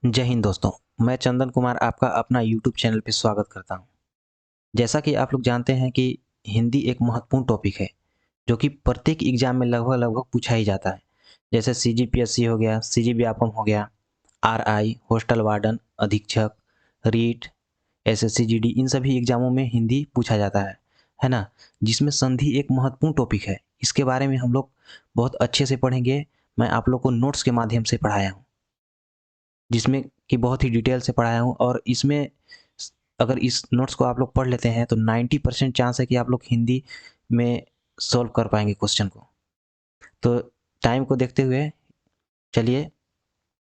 जय हिंद दोस्तों। मैं चंदन कुमार आपका अपना यूट्यूब चैनल पे स्वागत करता हूं। जैसा कि आप लोग जानते हैं कि हिंदी एक महत्वपूर्ण टॉपिक है जो कि प्रत्येक एग्जाम में लगभग लगभग पूछा ही जाता है। जैसे सीजीपीएससी हो गया, सीजी व्यापम हो गया, आरआई, होस्टल वार्डन, अधीक्षक, रीट, एसएससी जीडी, इन सभी एग्जामों में हिंदी पूछा जाता है ना। जिसमें संधि एक महत्वपूर्ण टॉपिक है। इसके बारे में हम लोग बहुत अच्छे से पढ़ेंगे। मैं आप लोग को नोट्स के माध्यम से पढ़ाया हूँ, जिसमें कि बहुत ही डिटेल से पढ़ाया हूँ। और इसमें अगर इस नोट्स को आप लोग पढ़ लेते हैं तो 90% चांस है कि आप लोग हिंदी में सॉल्व कर पाएंगे क्वेश्चन को। तो टाइम को देखते हुए चलिए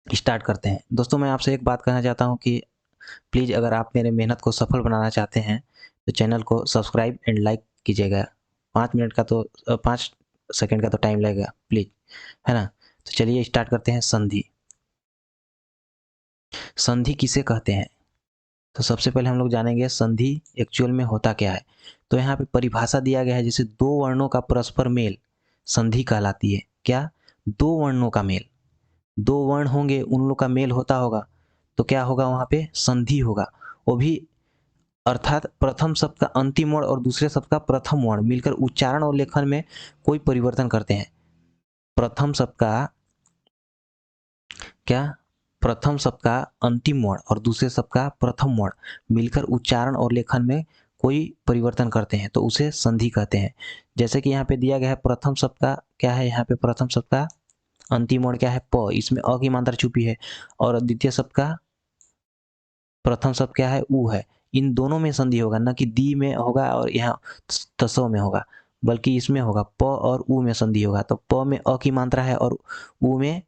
स्टार्ट करते हैं। दोस्तों, मैं आपसे एक बात कहना चाहता हूँ कि प्लीज़ अगर आप मेरे मेहनत को सफल बनाना चाहते हैं तो चैनल को सब्सक्राइब एंड लाइक कीजिएगा। 5 मिनट का तो 5 सेकेंड का तो टाइम लगेगा, प्लीज़, है ना। तो चलिए स्टार्ट करते हैं। संधि। संधि किसे कहते हैं? तो सबसे पहले हम लोग जानेंगे संधि एक्चुअल में होता क्या है। तो यहाँ पे परिभाषा दिया गया है, जैसे दो वर्णों का परस्पर मेल संधि कहलाती है। क्या? दो वर्णों का मेल। दो वर्ण होंगे, उन लोग का मेल होता होगा तो क्या होगा? वहाँ पे संधि होगा। वो भी अर्थात प्रथम शब्द का अंतिम वर्ण और दूसरे शब्द का प्रथम वर्ण मिलकर उच्चारण और लेखन में कोई परिवर्तन करते हैं। प्रथम शब्द का क्या? प्रथम शब्द का अंतिम वर्ण और दूसरे शब्द का प्रथम वर्ण मिलकर उच्चारण और लेखन में कोई परिवर्तन करते हैं तो उसे संधि कहते हैं। जैसे कि यहाँ पे दिया गया है, प्रथम शब्द का क्या है? यहाँ पे प्रथम शब्द का अंतिम वर्ण क्या है? प, इसमें अ की मात्रा छुपी है। और द्वितीय शब्द का प्रथम शब्द क्या है? उ है। इन दोनों में संधि होगा, न कि दी में होगा और यहाँ तसो में होगा, बल्कि इसमें होगा प और उ में संधि होगा। तो प में अ की मात्रा है और उ में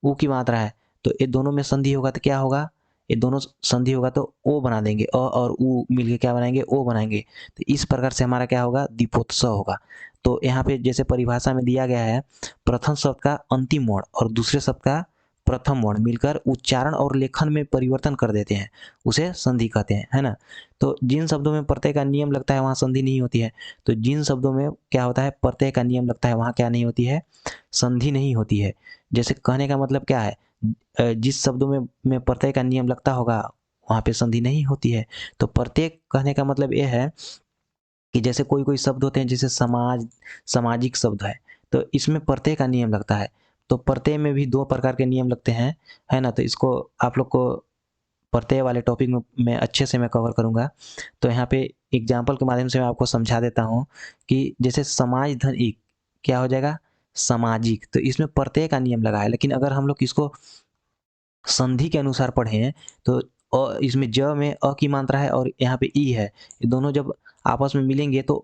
उ की मात्रा है, तो ये दोनों में संधि होगा तो क्या होगा? ये दोनों संधि होगा तो ओ बना देंगे, अ और उ मिलके क्या बनाएंगे? ओ बनाएंगे। तो इस प्रकार से हमारा क्या होगा? दीपोत्सव होगा। तो यहाँ पे जैसे परिभाषा में दिया गया है, प्रथम शब्द का अंतिम वर्ण और दूसरे शब्द का प्रथम वर्ण मिलकर उच्चारण और लेखन में परिवर्तन कर देते हैं, उसे संधि कहते हैं, है ना। तो जिन शब्दों में प्रत्यय का नियम लगता है वहाँ संधि नहीं होती है। तो जिन शब्दों में क्या होता है? प्रत्यय का नियम लगता है, वहाँ क्या नहीं होती है? संधि नहीं होती है। जैसे कहने का मतलब क्या है? जिस शब्दों में प्रत्यय का नियम लगता होगा वहाँ पे संधि नहीं होती है। तो प्रत्येक कहने का मतलब ये है कि जैसे कोई कोई शब्द होते हैं, जैसे समाज, सामाजिक शब्द है, तो इसमें प्रत्यय का नियम लगता है। तो प्रत्यय में भी दो प्रकार के नियम लगते हैं, है ना। तो इसको आप लोग को प्रत्यय वाले टॉपिक में मैं अच्छे से मैं कवर करूँगा। तो यहाँ पे एग्जाम्पल के माध्यम से मैं आपको समझा देता हूँ कि जैसे समाज धन एक क्या हो जाएगा? सामाजिक। तो इसमें प्रत्यय का नियम लगा है, लेकिन अगर हम लोग इसको संधि के अनुसार पढ़ें तो इसमें ज में अ की मात्रा है और यहाँ पे ई है। ये दोनों जब आपस में मिलेंगे तो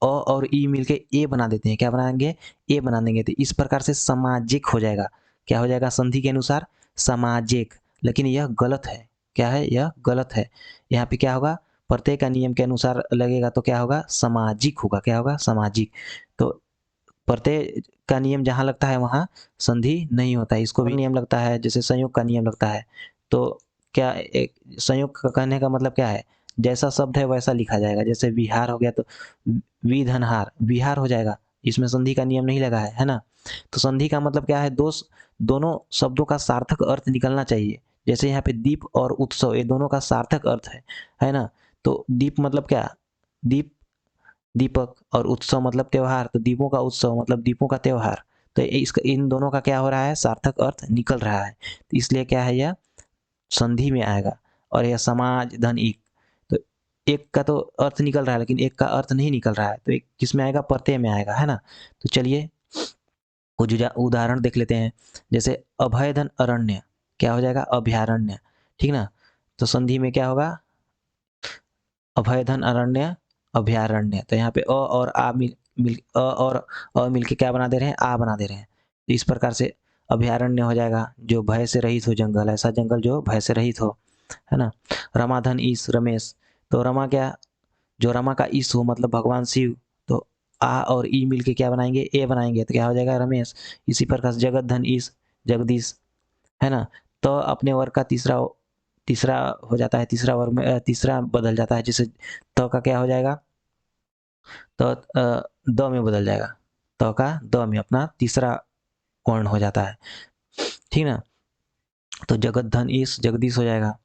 अ और ई मिलके ए बना देते हैं। क्या बनाएंगे? ए बना देंगे। तो इस प्रकार से सामाजिक हो जाएगा। क्या हो जाएगा? संधि के अनुसार सामाजिक। लेकिन यह गलत है। क्या है? यह गलत है। यहाँ पे क्या होगा? प्रत्यय का नियम के अनुसार लगेगा तो क्या होगा? सामाजिक होगा। क्या होगा? सामाजिक। तो प्रत्यय का नियम जहाँ लगता है वहाँ संधि नहीं होता है। इसको भी नियम लगता है, जैसे संयोग का नियम लगता है। तो क्या एक संयोग का कहने का मतलब क्या है? जैसा शब्द है वैसा लिखा जाएगा। जैसे विहार हो गया तो विधनहार विहार हो जाएगा। इसमें संधि का नियम नहीं लगा है ना। तो संधि का मतलब क्या है? दोनों शब्दों का सार्थक अर्थ निकलना चाहिए। जैसे यहाँ पे दीप और उत्सव, ये दोनों का सार्थक अर्थ है ना। तो दीप मतलब क्या? दीप, दीपक, और उत्सव मतलब त्योहार, तो दीपों का उत्सव मतलब दीपों का त्योहार। तो इसका इन दोनों का क्या हो रहा है? सार्थक अर्थ निकल रहा है। तो इसलिए क्या है? यह संधि में आएगा। और यह समाज धन एक, तो एक का तो अर्थ निकल रहा है लेकिन एक का अर्थ नहीं निकल रहा है, तो एक किस में आएगा? प्रत्यय में आएगा, है ना। तो चलिए कुछ उदाहरण देख लेते हैं। जैसे अभय धन अरण्य, क्या हो जाएगा? अभयारण्य। ठीक ना। तो संधि में क्या होगा? अभय धन अरण्य अभयारण्य। तो यहाँ पे अ और आ मिल अ और अ मिलके क्या बना दे रहे हैं? आ बना दे रहे हैं। तो इस प्रकार से अभयारण्य हो जाएगा जो भय से रहित हो, जंगल, ऐसा जंगल जो भय से रहित हो, है ना। रमाधन ईश रमेश, तो रमा क्या? जो रमा का ईश हो मतलब भगवान शिव, तो आ और ई मिलके क्या बनाएंगे? ए बनाएंगे। तो क्या हो जाएगा? रमेश। इसी प्रकार से जगत धन ईश जगदीश, है ना। तो अपने वर्ग का तीसरा तीसरा हो जाता है, तीसरा वर्ग में तीसरा बदल जाता है। जैसे त का क्या हो जाएगा? तो द में बदल जाएगा। त का द में अपना तीसरा वर्ण हो जाता है। ठीक ना। तो जगत धन ईश जगदीश हो जाएगा।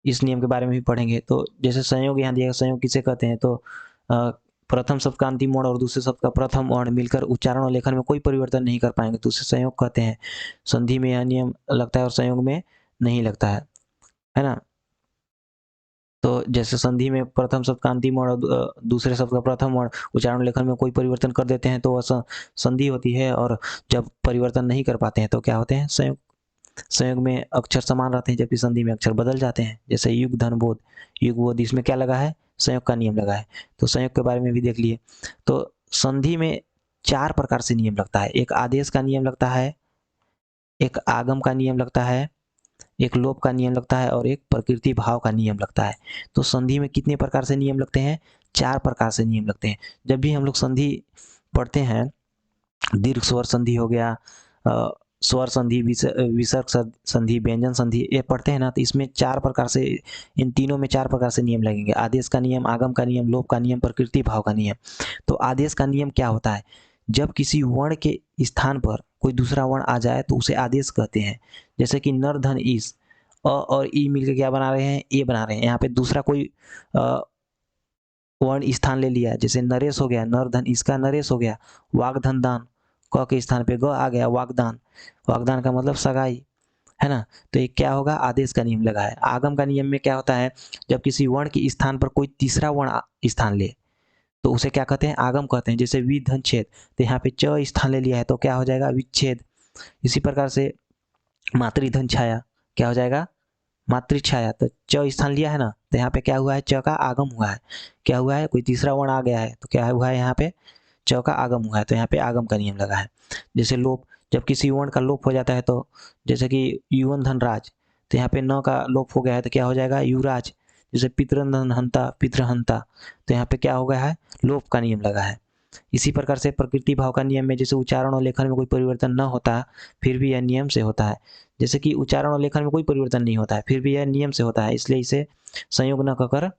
इस नियम के बारे में भी पढ़ेंगे। तो जैसे संयोग यहाँ दिया गया, संयोग किसे कहते हैं, तो प्रथम शब्द का अंतिम वर्ण और दूसरे शब्द का प्रथम वर्ण मिलकर उच्चारण और लेखन में कोई परिवर्तन नहीं कर पाएंगे तो उसे संयोग कहते हैं। संधि में यह नियम लगता है और संयोग में नहीं लगता है ना। तो जैसे संधि में प्रथम शब्द का अंतिम वर्ण और दूसरे शब्द का प्रथम वर्ण उच्चारण लेखन में कोई परिवर्तन कर देते हैं तो वह संधि होती है, और जब परिवर्तन नहीं कर पाते हैं तो क्या होते हैं, संयोग। संयोग में अक्षर समान रहते हैं जबकि संधि में अक्षर बदल जाते हैं। जैसे युग धन बोध, युग बोध, इसमें क्या लगा है, संयोग का नियम लगा है। तो संयोग के बारे में भी देख लिए। तो संधि में 4 प्रकार से नियम लगता है। एक आदेश का नियम लगता है, एक आगम का नियम लगता है, एक लोप का नियम लगता है और एक प्रकृति भाव का नियम लगता है। तो संधि में कितने प्रकार से नियम लगते हैं, 4 प्रकार से नियम लगते हैं। जब भी हम लोग संधि पढ़ते हैं, दीर्घ स्वर संधि हो गया, स्वर संधि, विसर्ग संधि, व्यंजन संधि, ये पढ़ते हैं ना, तो इसमें 4 प्रकार से, इन तीनों में 4 प्रकार से नियम लगेंगे। आदेश का नियम, आगम का नियम, लोप का नियम, प्रकृति भाव का नियम। तो आदेश का नियम क्या होता है, जब किसी वर्ण के स्थान पर कोई दूसरा वर्ण आ जाए तो उसे आदेश कहते हैं। जैसे कि नर धन ईश, अ और ई मिलकर क्या बना रहे हैं, ए बना रहे हैं। यहाँ पे दूसरा कोई वर्ण स्थान ले लिया, जैसे नरेश हो गया, नर धन इसका नरेश हो गया। वाग धन दान, क के स्थान पे ग आ गया, वागदान। वागदान का मतलब सगाई, है ना। तो ये क्या होगा, आदेश का नियम लगा है। आगम का नियम में क्या होता है, जब किसी वर्ण के स्थान पर कोई तीसरा वर्ण स्थान ले तो उसे क्या कहते हैं, आगम कहते हैं। जैसे वि धन छेद, तो यहाँ पे च स्थान ले लिया है तो क्या हो जाएगा, विच्छेद। इसी प्रकार से मातृधन छाया, क्या हो जाएगा, मातृछाया। तो च स्थान लिया है ना, तो यहाँ पे क्या हुआ है, च का आगम हुआ है। क्या हुआ है, कोई तीसरा वर्ण आ गया है तो क्या हुआ है, यहाँ पे च का आगम हुआ है, तो यहाँ पे आगम का नियम लगा है। जैसे लोप, जब किसी वर्ण का लोप हो जाता है तो, जैसे कि युवन धनराज, तो यहाँ पे न का लोप हो गया है तो क्या हो जाएगा, युवराज। जैसे पितृधन हंता, पितृहंता, तो यहाँ पे क्या हो गया है, लोप का नियम लगा है। इसी प्रकार से प्रकृति भाव का नियम में जैसे उच्चारण और लेखन में कोई परिवर्तन न होता फिर भी यह नियम से होता है। जैसे कि उच्चारण और लेखन में कोई परिवर्तन नहीं होता है फिर भी यह नियम से होता है, इसलिए इसे संयोग न कहकर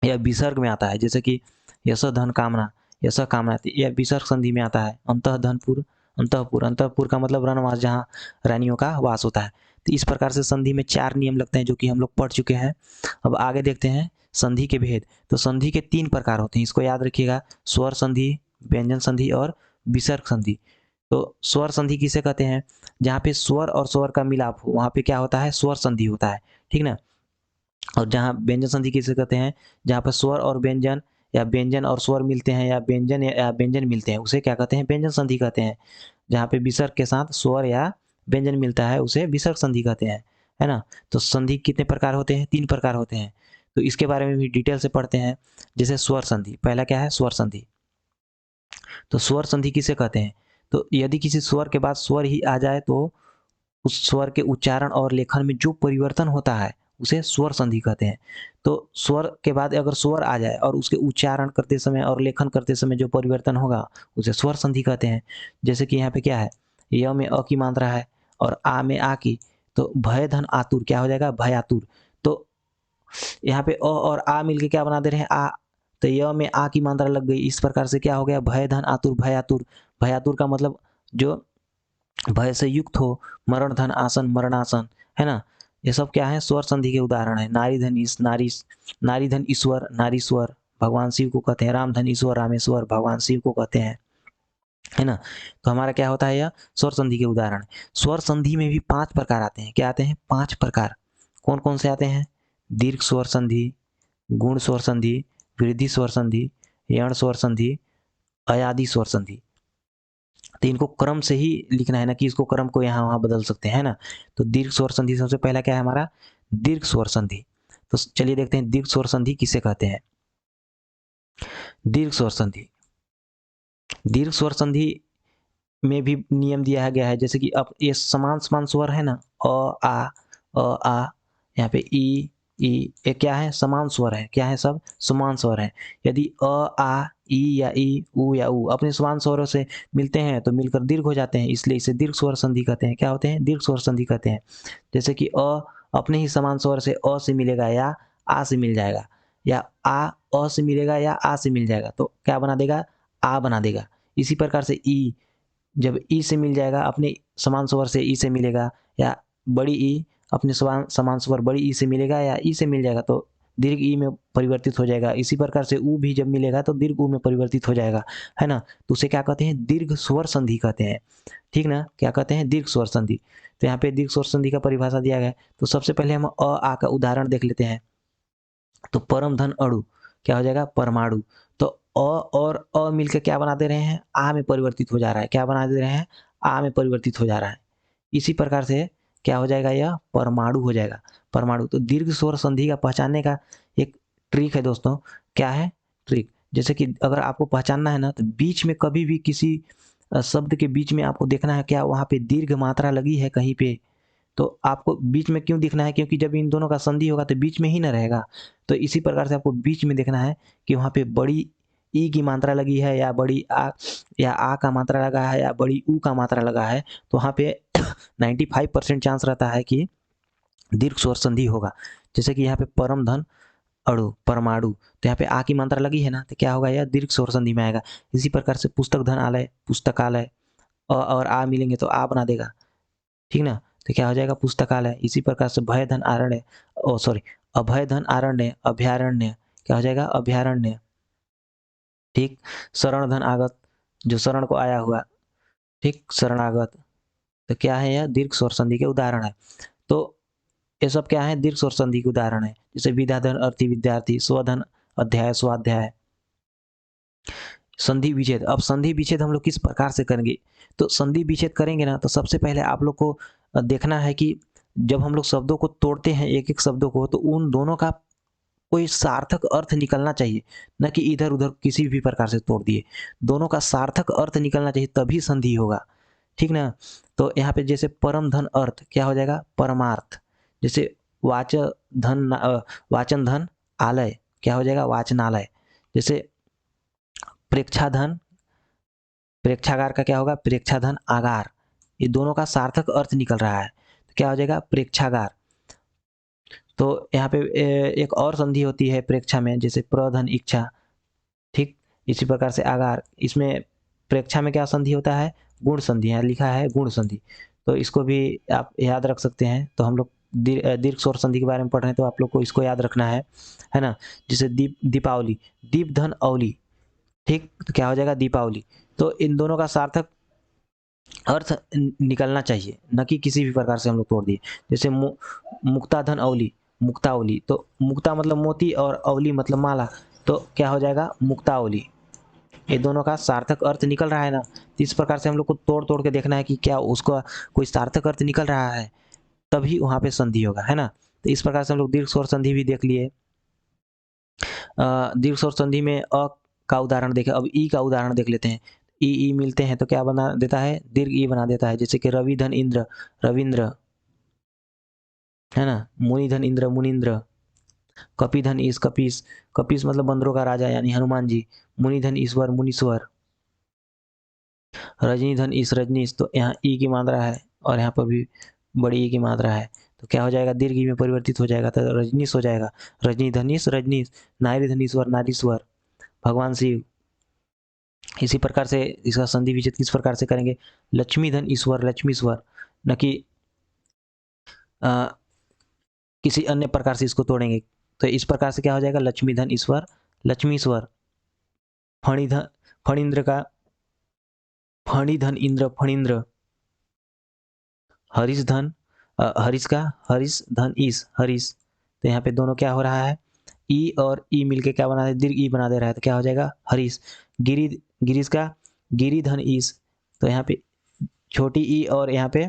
यह विसर्ग में आता है। जैसे कि यश धन कामना, यश कामना, यह विसर्ग संधि में आता है। अंतः धनपुर, अंतःपुर, अंतःपुर का मतलब रणवास, जहाँ रानियों का वास होता है। तो इस प्रकार से संधि में 4 नियम लगते हैं जो कि हम लोग पढ़ चुके हैं। अब आगे देखते हैं संधि के भेद। तो संधि के 3 प्रकार होते हैं, इसको याद रखिएगा, स्वर संधि, व्यंजन संधि और विसर्ग संधि। तो स्वर संधि किसे कहते हैं, जहाँ पे स्वर और स्वर का मिलाप हो वहाँ पे क्या होता है, स्वर संधि होता है, ठीक ना। और जहाँ व्यंजन संधि किसे कहते हैं, जहाँ पर स्वर और व्यंजन या व्यंजन और स्वर मिलते हैं या व्यंजन या व्यंजन मिलते हैं उसे क्या कहते हैं, व्यंजन संधि कहते हैं। जहाँ पे विसर्ग के साथ स्वर या व्यंजन मिलता है उसे विसर्ग संधि कहते हैं, है ना। तो संधि कितने प्रकार होते हैं, 3 प्रकार होते हैं। तो इसके बारे में भी डिटेल से पढ़ते हैं। जैसे स्वर संधि, पहला क्या है, स्वर संधि। तो स्वर संधि किसे कहते हैं, तो यदि किसी स्वर के बाद स्वर ही आ जाए तो उस स्वर के उच्चारण और लेखन में जो परिवर्तन होता है उसे स्वर संधि कहते हैं। तो स्वर के बाद अगर स्वर आ जाए और उसके उच्चारण करते समय और लेखन करते समय जो परिवर्तन होगा उसे स्वर संधि कहते हैं। जैसे कि यहाँ पे क्या है, य में अ की मात्रा है और आ में आ की, तो भय धन आतुर क्या हो जाएगा, भय आतुर। तो यहाँ पे अ और आ मिलके क्या बना दे रहे हैं, आ, तो य में आ की मात्रा लग गई, इस प्रकार से क्या हो गया, भय धन आतुर, भय आतुर। भय आतुर का मतलब जो भय से युक्त हो, मरण धन आसन, मरणासन, है ना। ये सब क्या है, स्वर संधि के उदाहरण है। नारी धन ईश, नारी धन ईश्वर, नारीश्वर भगवान शिव को कहते हैं। राम धन ईश्वर, रामेश्वर भगवान शिव को कहते हैं, है ना। तो हमारा क्या होता है, यह स्वर संधि के उदाहरण। स्वर संधि में भी 5 प्रकार आते हैं। क्या आते हैं, 5 प्रकार। कौन कौन से आते हैं, दीर्घ स्वर संधि, गुण स्वर संधि, वृद्धि स्वर संधि, यण स्वर संधि, अयादि स्वर संधि। तो इनको क्रम से ही लिखना है ना कि इसको क्रम को यहाँ वहाँ बदल सकते हैं, ना। तो दीर्घ स्वर संधि सबसे पहला क्या है हमारा, दीर्घ स्वर संधि। तो चलिए देखते हैं दीर्घ स्वर संधि किसे कहते हैं। दीर्घ स्वर संधि, दीर्घ स्वर संधि में भी नियम दिया गया है। जैसे कि अब ये समान समान स्वर है ना, अ आ, यहाँ पे ई ई, ये क्या है, समान स्वर है। क्या है, सब समान स्वर है। यदि अ आ ई या ई उ या उ अपने समान स्वरों से मिलते हैं तो मिलकर दीर्घ हो जाते हैं, इसलिए इसे दीर्घ स्वर संधि कहते हैं। क्या होते हैं, दीर्घ स्वर संधि कहते हैं। जैसे कि अ अपने ही समान स्वर से अ से मिलेगा या आ से मिल जाएगा, या आ अ से मिलेगा या आ से मिल जाएगा तो क्या बना देगा, आ बना देगा। इसी प्रकार से ई जब ई से मिल जाएगा, अपने समान स्वर से ई से मिलेगा, या बड़ी ई अपने समान स्वर बड़ी ई से मिलेगा या ई से मिल जाएगा तो दीर्घ ई में परिवर्तित हो जाएगा। इसी प्रकार से ऊ भी जब मिलेगा तो दीर्घ ऊ में परिवर्तित हो जाएगा, है ना। तो उसे क्या कहते हैं, दीर्घ स्वर संधि कहते हैं, ठीक ना। क्या कहते हैं, दीर्घ स्वर संधि। तो यहाँ पे दीर्घ स्वर संधि का परिभाषा दिया गया है। तो सबसे पहले हम अ आ का उदाहरण देख लेते हैं। तो परम धन अणु क्या हो जाएगा, परमाणु। तो अ और अ मिलकर क्या बना दे रहे हैं, आ में परिवर्तित हो जा रहा है। क्या बना दे रहे हैं, आ में परिवर्तित हो जा रहा है। इसी प्रकार से क्या हो जाएगा, यह परमाणु हो जाएगा, परमाणु। तो दीर्घ स्वर संधि का पहचानने का एक ट्रिक है दोस्तों। क्या है ट्रिक, जैसे कि अगर आपको पहचानना है ना, तो बीच में कभी भी किसी शब्द के बीच में आपको देखना है क्या वहाँ पे दीर्घ मात्रा लगी है कहीं पे, तो आपको बीच में क्यों दिखना है, क्योंकि जब इन दोनों का संधि होगा तो बीच में ही ना रहेगा। तो इसी प्रकार से आपको बीच में देखना है कि वहाँ पे बड़ी ई की मात्रा लगी है या बड़ी आ, या आ का मात्रा लगा है या बड़ी ऊ का मात्रा लगा है। तो वहाँ पे 95% चांस रहता है कि दीर्घ स्वर संधि होगा। जैसे कि यहाँ पे परम धन अणु परमाणु, तो यहाँ पे आ की मात्रा लगी है ना, तो क्या होगा, यह दीर्घ स्वर संधि में आएगा। इसी प्रकार से पुस्तक धन आलय पुस्तकालय, अ और आ मिलेंगे तो आ बना देगा, ठीक ना। तो क्या हो जाएगा, पुस्तकालय। इसी प्रकार से भय धन आरण्य, ओ सॉरी, अभय धन आरण्य अभयारण्य, क्या हो जाएगा, अभयारण्य, ठीक। शरण धन आगत, जो शरण को आया हुआ, ठीक, शरणागत। तो क्या है, यह दीर्घ स्वर संधि के उदाहरण है। तो ये सब क्या है, दीर्घ स्वर संधि के उदाहरण है। जैसे विद्याधन अर्थी विद्यार्थी, स्वधन अध्याय स्वाध्याय। संधि विच्छेद, अब संधि विच्छेद हम लोग किस प्रकार से करेंगे। तो संधि विच्छेद करेंगे ना, तो सबसे पहले आप लोग को देखना है कि जब हम लोग शब्दों को तोड़ते हैं, एक एक शब्दों को, तो उन दोनों का कोई सार्थक अर्थ निकलना चाहिए, न कि इधर उधर किसी भी प्रकार से तोड़ दिए। दोनों का सार्थक अर्थ निकलना चाहिए, तभी संधि होगा, ठीक ना। तो यहाँ पे जैसे परम धन अर्थ क्या हो जाएगा, परमार्थ। जैसे वाचन धन आलय, क्या हो जाएगा, वाचनालय। जैसे प्रेक्षाधन, प्रेक्षागार का क्या होगा, प्रेक्षाधन आगार। ये दोनों का सार्थक अर्थ निकल रहा है, तो क्या हो जाएगा, प्रेक्षागार। तो यहाँ पे एक और संधि होती है प्रेक्षा में, जैसे प्रधन इच्छा, ठीक। इसी प्रकार से आगार, इसमें प्रेक्षा में क्या संधि होता है, गुण संधि, यहाँ लिखा है गुण संधि। तो इसको भी आप याद रख सकते हैं। तो हम लोग दीर्घ स्वर संधि के बारे में पढ़ रहे हैं, तो आप लोग को इसको याद रखना है ना। जैसे दीपावली, दीप धन अवली, ठीक। तो क्या हो जाएगा, दीपावली। तो इन दोनों का सार्थक अर्थ निकलना चाहिए, न कि किसी भी प्रकार से हम लोग तोड़ दिए। जैसे मुक्ताधन अवली, मुक्तावली, तो मुक्ता मतलब मोती और अवली मतलब माला, तो क्या हो जाएगा, मुक्तावली। ये दोनों का सार्थक अर्थ निकल रहा है ना। तो इस प्रकार से हम लोग को तोड़ तोड़ के देखना है कि क्या उसका कोई सार्थक अर्थ निकल रहा है, तभी वहाँ पे संधि होगा, है ना। तो इस प्रकार से हम लोग दीर्घ स्वर संधि भी देख लिए। दीर्घ स्वर संधि में अ का उदाहरण देखें, अब ई का उदाहरण देख लेते हैं। ई ई मिलते हैं तो क्या बना देता है, दीर्घ ई बना देता है। जैसे कि रवि धन इंद्र, रविंद्र, है ना। मुनि धन इंद्र, मुनिंद्र। कपि धन ईश, कपीस, कपीस मतलब बंदरों का राजा यानी हनुमान जी। मुनि धन ईश्वर, मुनीश्वर। रजनी धन ईश, रजनीश। तो यहाँ ई की मात्रा है और यहाँ पर भी बड़ी ई की मात्रा है, तो क्या हो जाएगा, दीर्घ ई में परिवर्तित हो जाएगा, तो रजनीश हो जाएगा। रजनी धनीश, रजनीश। नारी धनीश्वर, नारीश्वर, भगवान शिव। इसी प्रकार से इसका संधि विच्छेद किस प्रकार से करेंगे, लक्ष्मी धन ईश्वर, लक्ष्मीश्वर, न कि किसी अन्य प्रकार से इसको तोड़ेंगे। तो इस प्रकार से क्या हो जाएगा, लक्ष्मी धन ईश्वर, लक्ष्मीश्वर। फणिधन, फणिंद्र का फणिधन इंद्र, फणिंद्र। हरीश धन हरीश का हरीश धन ईश, हरीश। तो यहाँ पे दोनों क्या हो रहा है, ई और ई मिलके क्या बना दे, दीर्घ ई बना दे रहा है, तो क्या हो जाएगा, हरीश। गिरी, गिरीश का गिरी धन ईश। तो यहाँ पे छोटी ई और यहाँ पे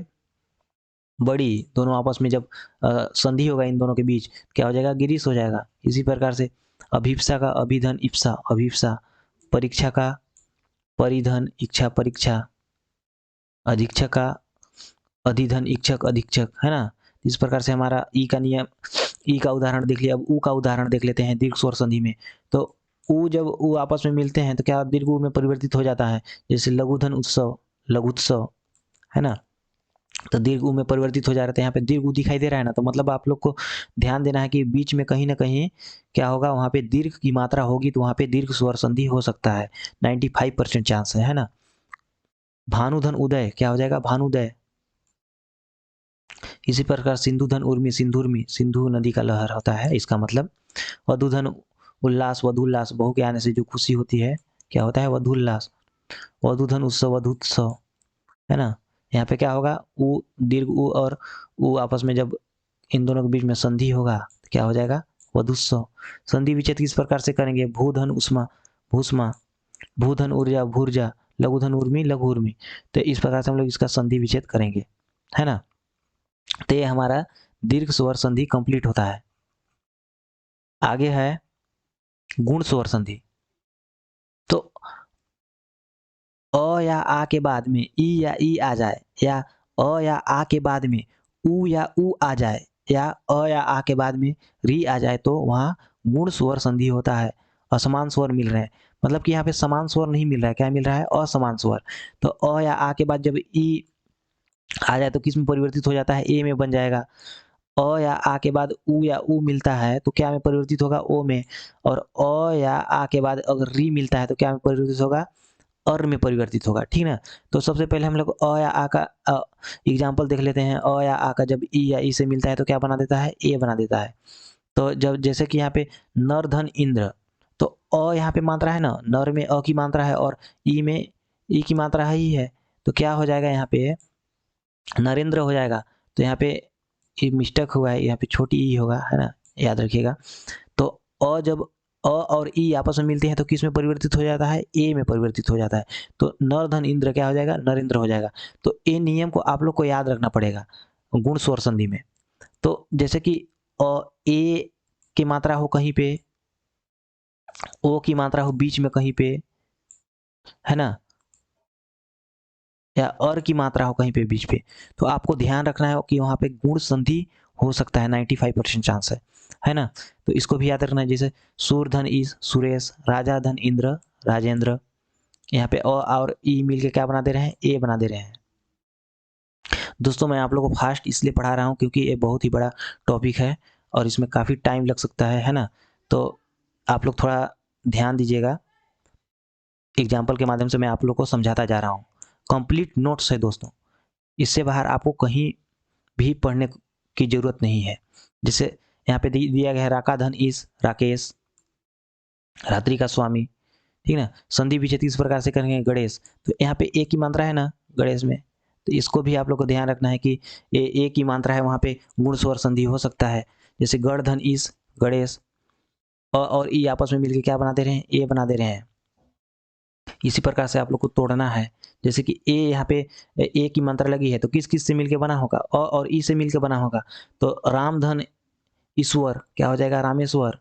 बड़ी, दोनों आपस में जब संधि होगा इन दोनों के बीच, क्या हो जाएगा, गिरीश हो जाएगा। इसी प्रकार से अभिप्सा का अभिधन इप्सा, अभिप्सा। परीक्षा का परिधन इच्छा, परीक्षा। अधीक्षक का अधिधन इक्षक, अधीक्षक, है ना। इस प्रकार से हमारा ई का नियम, ई का उदाहरण देख लिया। अब ऊ का उदाहरण देख लेते हैं दीर्घ स्वर संधि में। तो ऊ जब ऊ आपस में मिलते हैं तो क्या दीर्घ ऊ में परिवर्तित हो जाता है। जैसे लघुधन उत्सव, लघुत्सव, है ना। तो दीर्घ ऊ में परिवर्तित हो जा रहे थे। यहाँ पे दीर्घ ऊ दिखाई दे रहा है ना, तो मतलब आप लोग को ध्यान देना है कि बीच में कहीं ना कहीं क्या होगा, वहाँ पे दीर्घ की मात्रा होगी, तो वहाँ पे दीर्घ स्वर संधि हो सकता है। 95% चांस है ना। भानुधन उदय, क्या हो जाएगा, भानुदय। इसी प्रकार सिंधुधन उर्मी सिंधुर्मी, सिंधु नदी का लहर होता है इसका मतलब। वधुधन उल्लास, वधुल्लास, बहू के आने से जो खुशी होती है क्या होता है, वधुल्लास। वधुधन उत्सव, वधुत्सव, है ना। यहाँ पे क्या होगा, उ दीर्घ उ और उ आपस में जब इन दोनों के बीच में संधि होगा तो क्या हो जाएगा, वधुत्सव। संधि विच्छेद किस प्रकार से करेंगे, भूधन उष्मा, भूष्मा, भूधन ऊर्जा, भूर्जा, लघुधन उर्मी, लघु उर्मी। तो इस प्रकार से हम लोग इसका संधि विच्छेद करेंगे, है ना। तो ये हमारा दीर्घ स्वर संधि कंप्लीट होता है। आगे है गुण स्वर संधि। तो अ या आ के बाद में ई या ई आ जाए, या अ या आ के बाद में उ या उ आ जाए, या अ या आ के बाद में री आ जाए, तो वहाँ गुण स्वर संधि होता है। असमान स्वर मिल रहे हैं, मतलब कि यहाँ पे समान स्वर नहीं मिल रहा है, क्या मिल रहा है, असमान स्वर। तो अ या आ के बाद जब ई आ जाए तो किस में परिवर्तित हो जाता है, ए में बन जाएगा। अ या आ के बाद उ या उ मिलता है तो क्या में परिवर्तित होगा, ओ में। और अ या आ के बाद अगर री मिलता है तो क्या में परिवर्तित होगा, अर में परिवर्तित होगा, ठीक ना। तो सबसे पहले हम लोग अ या आ का एग्जाम्पल देख लेते हैं। अ या आ का जब ई या ई से मिलता है तो क्या बना देता है, ए बना देता है। तो जब जैसे कि यहाँ पे नर धन इंद्र, तो अ यहाँ पे मात्रा है ना, नर में अ की मात्रा है और ई में ई की मात्रा है ही है, तो क्या हो जाएगा यहाँ पे, नरेंद्र हो जाएगा। तो यहाँ पे ये मिस्टेक हुआ है, यहाँ पे छोटी ई होगा, है ना, याद रखिएगा। तो अ जब अ और ई आपस में मिलते हैं तो किस में परिवर्तित हो जाता है, ए में परिवर्तित हो जाता है। तो नर धन इंद्र क्या हो जाएगा, नरेंद्र हो जाएगा। तो ये नियम को आप लोग को याद रखना पड़ेगा गुण स्वर संधि में। तो जैसे कि ए की मात्रा हो कहीं पे, ओ की मात्रा हो बीच में कहीं पे, है ना, या और की मात्रा हो कहीं पे बीच पे, तो आपको ध्यान रखना है कि वहाँ पे गुण संधि हो सकता है, 95% चांस है ना। तो इसको भी याद रखना है। जैसे सूरधन इस सुरेश, राजा धन इंद्र राजेंद्र, यहाँ पे अ और ई मिल के क्या बना दे रहे हैं, ए बना दे रहे हैं। दोस्तों मैं आप लोगों को फास्ट इसलिए पढ़ा रहा हूँ क्योंकि ये बहुत ही बड़ा टॉपिक है और इसमें काफ़ी टाइम लग सकता है ना। तो आप लोग थोड़ा ध्यान दीजिएगा, एग्जाम्पल के माध्यम से मैं आप लोग को समझाता जा रहा हूँ। कंप्लीट नोट्स है दोस्तों, इससे बाहर आपको कहीं भी पढ़ने की जरूरत नहीं है। जैसे यहाँ पे दिया गया है राका धन इस राकेश, रात्रि का स्वामी, ठीक ना। संधि विच्छेद इस प्रकार से करेंगे, गणेश, तो यहाँ पे ए की मात्रा है ना गणेश में, तो इसको भी आप लोग को ध्यान रखना है कि ए की मात्रा है, वहाँ पे गुण स्वर संधि हो सकता है। जैसे गण धन इस गणेश, अ और ई आपस में मिलकर क्या बना दे रहे हैं, ए बना दे रहे हैं। इसी प्रकार से आप लोग को तोड़ना है। जैसे कि ए यहाँ पे ए की मात्रा लगी है तो किस किस से मिलकर बना होगा, अ और ई से मिलकर बना होगा। तो राम धन ईश्वर क्या हो जाएगा, रामेश्वर।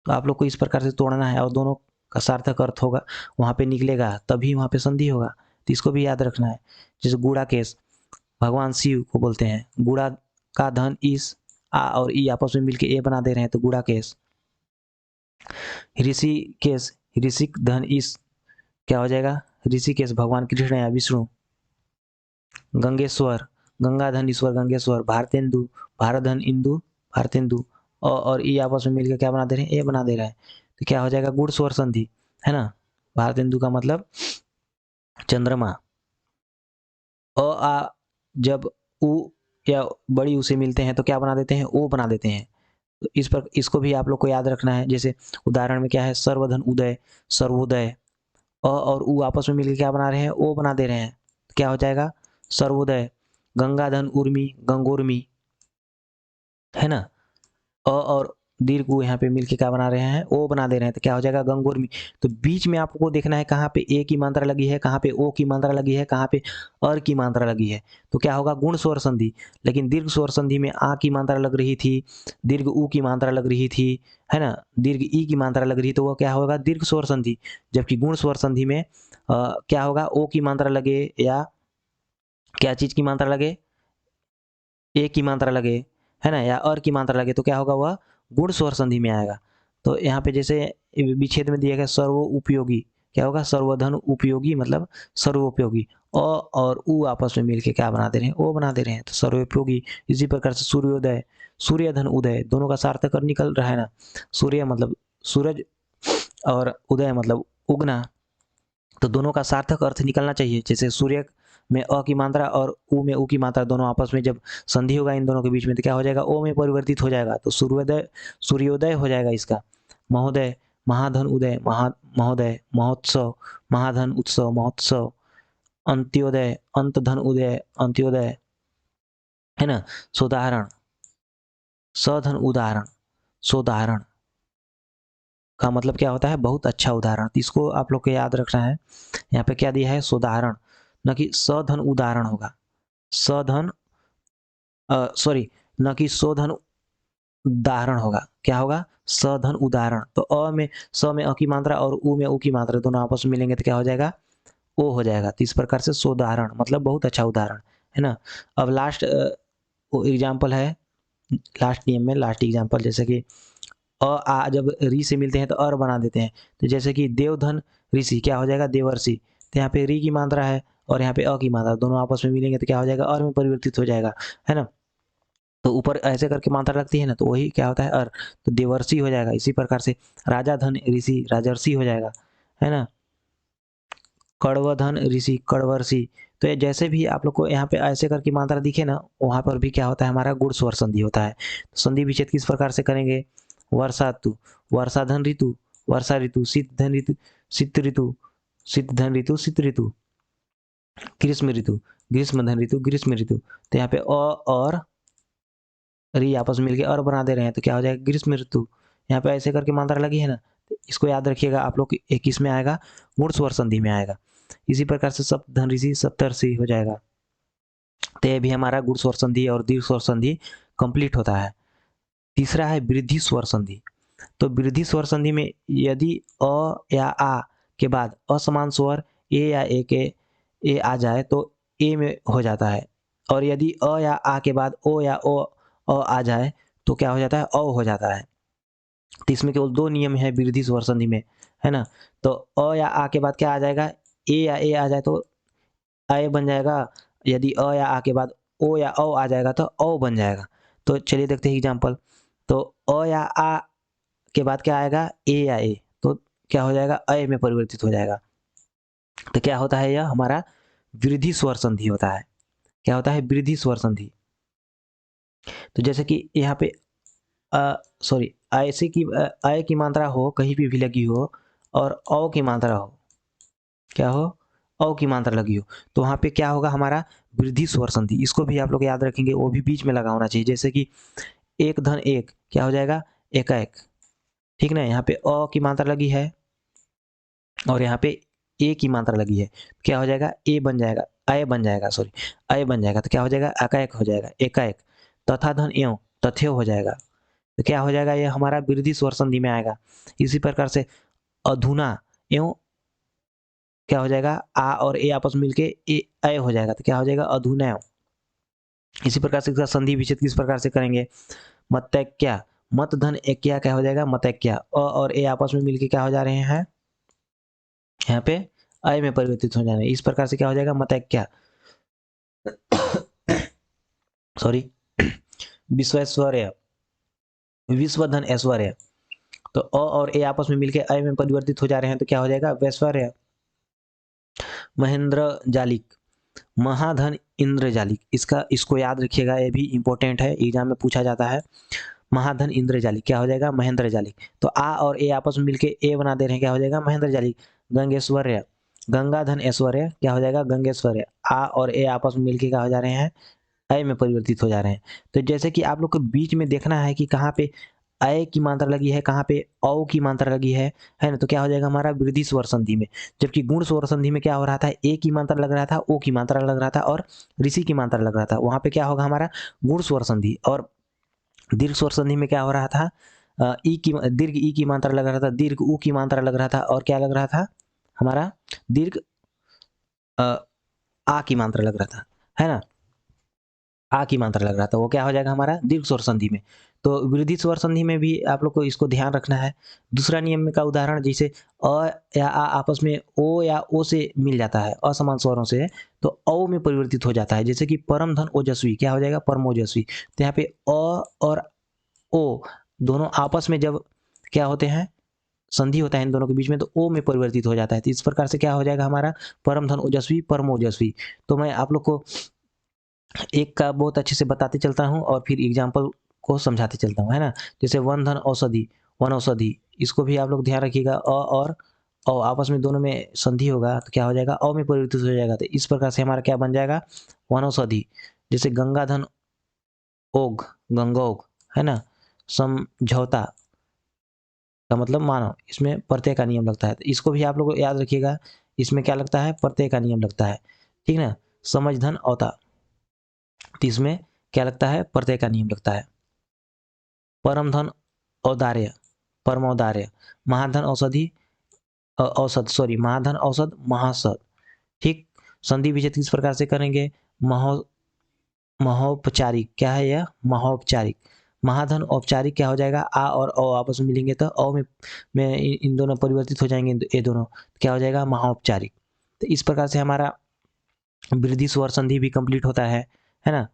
तो आप लोग को इस प्रकार से तोड़ना है और दोनों का सार्थक अर्थ होगा वहाँ पे निकलेगा, तभी वहाँ पे संधि होगा। तो इसको भी याद रखना है। जैसे गुड़ा केस, भगवान शिव को बोलते हैं, गुड़ा का धन इस आ और ई आपस में मिलके ए बना दे रहे हैं तो गुड़ा केस। ऋषि केस, ऋषिक धन इस क्या हो जाएगा, ऋषिकेश भगवान कृष्ण या विष्णु। गंगेश्वर, गंगा धन ईश्वर गंगेश्वर। भारतेंदु, भारत धन इंदु भारतेंदु। अ और ई आपस में मिलकर क्या बना दे रहे हैं, ए बना दे रहा है, तो क्या हो जाएगा, गुण स्वर संधि, है ना। भारतेंदु का मतलब चंद्रमा। अ आ जब उ या बड़ी ऊ से मिलते हैं तो क्या बना देते हैं, ओ बना देते हैं। तो इस पर इसको भी आप लोग को याद रखना है। जैसे उदाहरण में क्या है, सर्वधन उदय, सर्वोदय। अ और उ आपस में मिलकर क्या बना रहे हैं, ओ बना दे रहे हैं, क्या हो जाएगा, सर्वोदय। गंगाधन उर्मी, गंगोर्मी, है ना। अ और दीर्घ उ यहाँ पे मिलके क्या बना रहे हैं, ओ बना दे रहे हैं, तो क्या हो जाएगा, गंगोर्मी। तो बीच में आपको देखना है कहाँ पे ए की मात्रा लगी है, कहाँ पे ओ की मात्रा लगी है, कहाँ पे अर की मात्रा लगी है, तो क्या होगा, गुण स्वर संधि। लेकिन दीर्घ स्वर संधि में आ की मात्रा लग रही थी, दीर्घ उ की मात्रा लग रही थी, है ना, दीर्घ ई की मात्रा लग रही, तो वो क्या होगा, दीर्घ स्वर संधि। जबकि गुण स्वर संधि में क्या होगा, ओ की मात्रा लगे या क्या चीज की मात्रा लगे, ए की मात्रा लगे, है ना, या अर की मात्रा लगे, तो क्या होगा, वह गुण स्वर संधि में आएगा। तो यहाँ पे जैसे विच्छेद में दिया गया सर्व उपयोगी, क्या होगा, सर्वधन उपयोगी मतलब सर्वोपयोगी। अ और उ आपस में मिलके क्या बना दे रहे हैं, ओ बना दे रहे हैं, तो सर्वोपयोगी। इसी प्रकार से सूर्योदय, सूर्यधन उदय, दोनों का सार्थक अर्थ निकल रहा है ना। सूर्य मतलब सूरज और उदय मतलब उगना, तो दोनों का सार्थक अर्थ निकलना चाहिए। जैसे सूर्य में अ की मात्रा और उ में उ की मात्रा दोनों आपस में जब संधि होगा इन दोनों के बीच में तो क्या हो जाएगा, ओ में परिवर्तित हो जाएगा। तो सूर्योदय हो जाएगा इसका। महोदय, महाधन उदय, महोदय, महोत्सव, महाधन उत्सव, महोत्सव, अंत्योदय, अंतधन उदय, अंत्योदय, है ना। सोदाहरण, सधन उदाहरण, सोदाहरण का मतलब क्या होता है, बहुत अच्छा उदाहरण। तो इसको आप लोग को याद रखना है। यहाँ पे क्या दिया है, सोदाहरण, न कि सधन उदाहरण होगा। सधन सॉरी, न कि शोधन उदाहरण होगा। क्या होगा, सधन उदाहरण। तो अ में स में अ की मात्रा और उ में उ की मात्रा दोनों आपस में मिलेंगे तो क्या हो जाएगा, ओ हो जाएगा। तो इस प्रकार से सोदाहरण मतलब बहुत अच्छा उदाहरण, है ना। अब लास्ट एग्जाम्पल है, लास्ट नियम में लास्ट एग्जाम्पल, जैसे कि अ आ जब री से मिलते हैं तो अर बना देते हैं। तो जैसे कि देवधन ऋषि क्या हो जाएगा, देवर्षि। तो यहाँ पे री की मात्रा है और यहाँ पे अ की मात्रा, दोनों आपस में मिलेंगे तो क्या हो जाएगा, अर में परिवर्तित हो जाएगा, है ना। तो ऊपर ऐसे करके मात्रा लगती है ना, तो वही क्या होता है, अर। तो देवर्षि हो जाएगा। इसी प्रकार से राजा धन ऋषि राजर्षि हो जाएगा, है ना। कड़वधन ऋषि कड़वर्षि। तो ये जैसे भी आप लोग को यहाँ पे ऐसे करके मात्रा दिखे ना, वहाँ पर भी क्या होता है, हमारा गुण स्वर संधि होता है। तो संधि विच्छेद किस प्रकार से करेंगे, वर्षातु, वर्षाधन ऋतु, वर्षा ऋतु, शीत धन ऋतु, शीत ऋतु, शीत धन ऋतु, शीत ऋतु, ग्रीष्म ऋतु, ग्रीष्म धन ऋतु, ग्रीष्म ऋतु। तो यहाँ पे अ और री आपस में मिलके और बना दे रहे हैं तो क्या हो जाएगा, ग्रीष्म ऋतु। यहाँ पे ऐसे करके मात्रा लगी है ना, तो इसको याद रखिएगा आप लोग, एक इसमें आएगा, गुण स्वर संधि में आएगा। इसी प्रकार से सप्तधन ऋषि सप्तर्षि हो जाएगा। तो ये भी हमारा गुण स्वर संधि और दीर्घ स्वर संधि कंप्लीट होता है। तीसरा है वृद्धि स्वर संधि। तो वृद्धि स्वर संधि में यदि अ या आ के बाद असमान स्वर ए या ए के ए आ जाए तो ए में हो जाता है, और यदि अ या आ के बाद ओ या ओ अ आ जाए तो क्या हो जाता है, औ हो जाता है। तो इसमें केवल दो नियम है वृद्धि स्वर संधि में, है ना। तो अ या आ के बाद क्या आ जाएगा, ए या ए आ जाए तो अय बन जाएगा। यदि अ या आ के बाद ओ या औ आ जाएगा तो औ बन जाएगा। तो चलिए देखते हैं एग्जाम्पल। तो अ या आ के बाद क्या आएगा, ए या ए, तो क्या हो जाएगा, अय में परिवर्तित हो जाएगा। तो क्या होता है, यह हमारा वृद्धि स्वर संधि होता है। क्या होता है, वृद्धि स्वर संधि। तो जैसे कि यहाँ पे सॉरी, ऐसे की अय की मात्रा हो कहीं भी लगी हो और औ की मात्रा हो, क्या हो, औ की मात्रा लगी हो, तो वहाँ पे क्या होगा, हमारा वृद्धि स्वर संधि। इसको भी आप लोग याद रखेंगे, वो भी बीच में लगा होना चाहिए। जैसे कि एक धन एक क्या हो जाएगा, एकाएक, ठीक ना। यहाँ पे अ की मात्रा लगी है और यहाँ पे ए की मात्रा लगी है, क्या हो जाएगा, ए बन जाएगा, अय बन जाएगा, सॉरी, अय बन जाएगा। तो क्या हो जाएगा, एकाएक हो जाएगा, एकाएक। तथा धन एवं तथ्य हो जाएगा। तो क्या हो जाएगा, ये हमारा वृद्धि स्वर संधि में आएगा। इसी प्रकार से अधुना एवं क्या हो जाएगा, आ और ए आपस में मिलके ए अय हो जाएगा। तो क्या हो जाएगा, अधुना। इसी प्रकार से इसका संधि विच्छेद किस प्रकार से करेंगे, मतैक्या, मत धन एक्या क्या हो जाएगा, मतैक्या। अ और ए आपस में मिलके क्या हो जा रहे हैं, यहाँ पे अय में परिवर्तित हो जाना है। इस प्रकार से क्या हो जाएगा, मतैक्या, सॉरी, विश्वैश्वर्य, विश्वधन ऐश्वर्य। तो अ और ए आपस में मिलके अय में परिवर्तित हो जा रहे हैं तो क्या हो जाएगा, वैश्वर्य। महेंद्र जालिक, महाधन इंद्रजालिक। इसको याद रखिएगा, ये भी इंपॉर्टेंट है, एग्जाम में पूछा जाता है। महाधन इंद्रजालिक क्या हो जाएगा, महेंद्र जालिक। तो आ और ए आपस में मिलके ए बना दे रहे हैं, क्या हो जाएगा, महेंद्र जालिक। गंगेश्वर्य, गंगाधन ऐश्वर्य क्या हो जाएगा, गंगेश्वर्य। आ और ए आपस में मिलके क्या हो जा रहे हैं, अय में परिवर्तित हो जा रहे हैं। तो जैसे कि आप लोग को बीच में देखना है कि कहाँ पे अय की मात्रा लगी है, कहाँ पे औ की मात्रा लगी है ना। तो क्या हो जाएगा हमारा वृद्धि स्वर संधि में। जबकि गुण स्वर संधि में क्या हो रहा था, ए की मात्रा लग रहा था, ओ की मात्रा लग रहा था और ऋषि की मात्रा लग रहा था। वहां पे क्या होगा, हमारा गुण स्वर संधि। और दीर्घ स्वर संधि में क्या हो रहा था, ई की दीर्घ ई की मात्रा लग रहा था, दीर्घ ऊ की मात्रा लग रहा था, और क्या लग रहा था, हमारा दीर्घ आ की मात्रा लग रहा था, है ना। आ की मात्रा लग रहा था, वो क्या हो जाएगा हमारा दीर्घ स्वर संधि में। तो वृद्धि स्वर संधि में भी आप लोग को इसको ध्यान रखना है। दूसरा नियम का उदाहरण, जैसे अ या आ आपस में ओ या ओ से मिल जाता है, असमान स्वरों से, तो औ में परिवर्तित हो जाता है। जैसे कि परम धन ओजस्वी क्या हो जाएगा, परम ओजस्वी। तो यहाँ पे अ और ओ दोनों आपस में जब क्या होते हैं, संधि होता है इन दोनों के बीच में तो ओ में परिवर्तित हो जाता है। तो इस प्रकार से क्या हो जाएगा हमारा परम धन ओजस्वी परम ओजस्वी। तो मैं आप लोग को एक का बहुत अच्छे से बताते चलता हूँ और फिर एग्जाम्पल को समझाते चलता हूँ, है ना। जैसे वन धन औषधि, वन औषधि, इसको भी आप लोग ध्यान रखिएगा। और आपस में दोनों में संधि होगा तो क्या हो जाएगा अ में परिवर्तित हो जाएगा। तो इस प्रकार से हमारा क्या बन जाएगा वन औषधि। जैसे गंगा धन ओग, गंगोग, है ना। समझौता का मतलब मानव, इसमें प्रत्यय का नियम लगता है। तो इसको भी आप लोग याद रखिएगा, इसमें क्या लगता है प्रत्यय का नियम लगता है, ठीक ना। समझ धन औता, तो इसमें क्या लगता है प्रत्यय का नियम लगता है। परम धन औदार्य, परम औदार्य। महाधन औषधि, औषध, सॉरी महाधन औषध महासद, ठीक। संधि विच्छेद किस प्रकार से करेंगे, महो महोपचारिक, क्या है यह महोपचारिक। महाधन औपचारिक क्या हो जाएगा आ और औ आपस में मिलेंगे तो अ में इन दोनों परिवर्तित हो जाएंगे, ये दोनों क्या हो जाएगा महाऔपचारिक। तो इस प्रकार से हमारा वृद्धि स्वर संधि भी कंप्लीट होता है ना।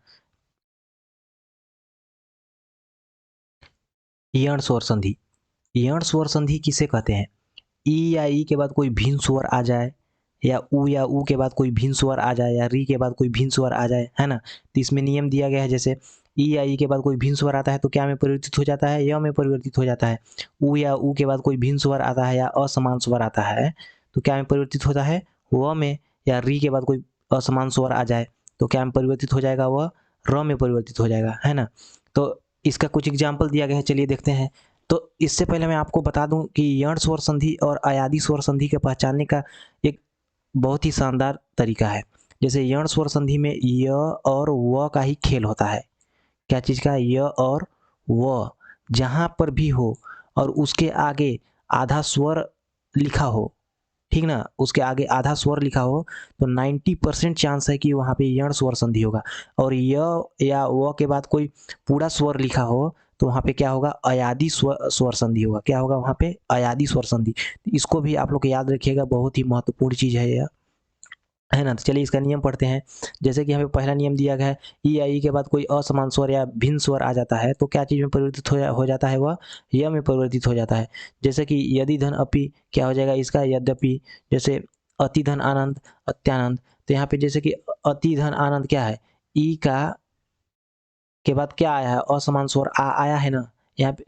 यण स्वर संधि, यण स्वर संधि किसे कहते हैं, ई या ई के बाद कोई भिन्न स्वर आ जाए, या ऊ के बाद कोई भिन्न स्वर आ जाए, या री के बाद कोई भिन्न स्वर आ जाए, है ना। तो इसमें नियम दिया गया है, जैसे ई या ई के बाद कोई भिन्न स्वर आता है तो क्या में परिवर्तित हो जाता है य में परिवर्तित हो जाता है। ऊ या ऊ के बाद कोई भिन्न स्वर आता है या असमान स्वर आता है तो क्या में परिवर्तित होता है व में। या री के बाद कोई असमान स्वर आ जाए तो क्या में परिवर्तित हो जाएगा वह र में परिवर्तित हो जाएगा, है ना। तो इसका कुछ एग्जाम्पल दिया गया है, चलिए देखते हैं। तो इससे पहले मैं आपको बता दूं कि यण स्वर संधि और अयादी स्वर संधि के पहचानने का एक बहुत ही शानदार तरीका है। जैसे यण स्वर संधि में य और व का ही खेल होता है। क्या चीज़ का, य और व, जहाँ पर भी हो और उसके आगे आधा स्वर लिखा हो, ठीक ना, उसके आगे आधा स्वर लिखा हो तो 90% चांस है कि वहाँ पे यण स्वर संधि होगा। और य या व के बाद कोई पूरा स्वर लिखा हो तो वहाँ पे क्या होगा अयादी स्वर संधि होगा। क्या होगा वहाँ पे अयादी स्वर संधि। इसको भी आप लोग याद रखिएगा, बहुत ही महत्वपूर्ण चीज़ है यह, है ना। तो चलिए इसका नियम पढ़ते हैं। जैसे कि हमें पहला नियम दिया गया है ई या ई के बाद कोई असमान स्वर या भिन्न स्वर आ जाता है तो क्या चीज़ में परिवर्तित हो जाता है वह य में परिवर्तित हो जाता है। जैसे कि यदि धन अपि क्या हो जाएगा इसका यद्यपि। जैसे अति धन आनंद अत्यानंद, तो यहाँ पे जैसे कि अति धन आनंद क्या है ई का के बाद क्या आया है असमान स्वर आया है ना यहाँ पे,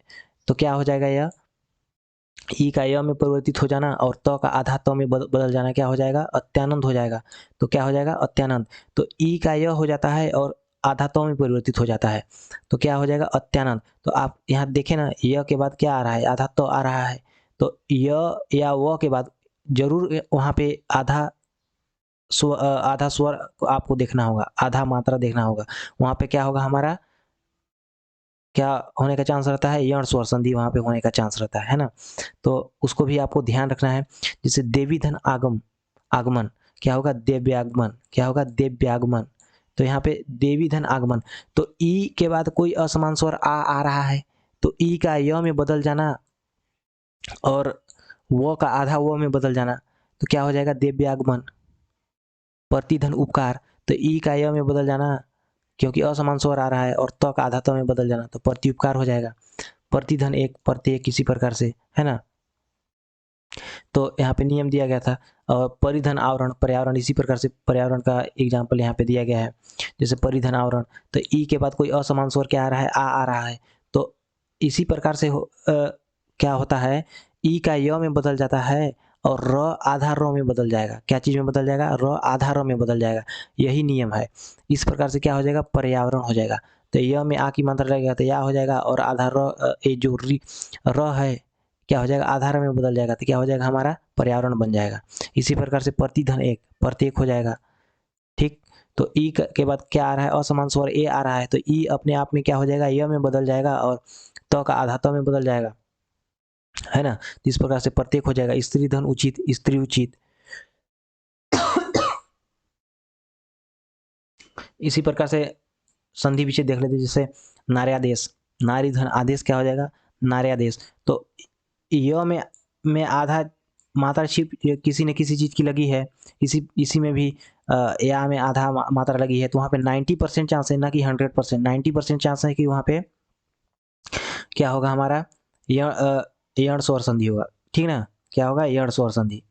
तो क्या हो जाएगा यह ई का य में परिवर्तित हो जाना और त का आधा त में बदल जाना, क्या हो जाएगा अत्यानंद हो जाएगा। तो क्या हो जाएगा अत्यानंद। तो ई का य हो जाता है और आधा त में परिवर्तित हो जाता है तो क्या हो जाएगा अत्यानंद। तो आप यहाँ देखें ना य के बाद क्या आ रहा है आधा त आ रहा है, तो य या व के बाद जरूर वहाँ पे आधा स्वर आपको देखना होगा, आधा मात्रा देखना होगा। वहाँ पे क्या होगा हमारा, क्या होने का चांस रहता है यण स्वर संधि वहाँ पे होने का चांस रहता है ना। तो उसको भी आपको ध्यान रखना है। जैसे देवी धन आगम, आगमन क्या होगा दिव्यागमन, क्या होगा दिव्यागमन। तो यहाँ पे देवी धन आगमन, तो ई के बाद कोई असमान स्वर आ रहा है तो ई का य में बदल जाना और वो का आधा वो में बदल जाना तो क्या हो जाएगा दिव्यागमन। प्रतिधन उपकार, तो ई का य में बदल जाना क्योंकि असमान स्वर आ रहा है और त का आधा त में बदल जाना तो प्रति उपकार हो जाएगा। प्रतिधन एक प्रत्येक किसी प्रकार से, है ना। तो यहाँ पे नियम दिया गया था। और परिधन आवरण पर्यावरण, इसी प्रकार से पर्यावरण का एग्जाम्पल यहाँ पे दिया गया है। जैसे परिधन आवरण, तो ई के बाद कोई असमान स्वर क्या आ रहा है आ रहा है तो इसी प्रकार से क्या होता है ई का य में बदल जाता है और र आधा र में बदल जाएगा। क्या चीज़ में बदल जाएगा र आधा र में बदल जाएगा, यही नियम है। इस प्रकार से क्या हो जाएगा पर्यावरण हो जाएगा। तो य में आ की मात्रा लगेगा तो या हो जाएगा और आधा र ये जो र है क्या हो जाएगा आधार में बदल जाएगा तो क्या हो जाएगा हमारा पर्यावरण बन जाएगा। इसी प्रकार से प्रतिधन एक प्रत्येक हो जाएगा, ठीक। तो ई के बाद क्या आ रहा है असमान स्वर ए आ रहा है तो ई अपने आप में क्या हो जाएगा य में बदल जाएगा और त का आधा त में बदल जाएगा, है ना। इस प्रकार से प्रत्येक हो जाएगा। स्त्री धन उचित, स्त्री उचित। इसी प्रकार से संधि विच्छेद देख लेते जैसे नार्यादेश, नारी धन आदेश क्या हो जाएगा नार्यादेश। तो य में आधा मात्रा छिप किसी न किसी चीज़ की लगी है, इसी में भी या में आधा मात्रा लगी है तो वहाँ पे 90% चांस है ना कि 100%, 90% चांस है कि वहाँ पे क्या होगा हमारा यण स्वर संधि होगा, ठीक ना, क्या होगा, यण स्वर संधि।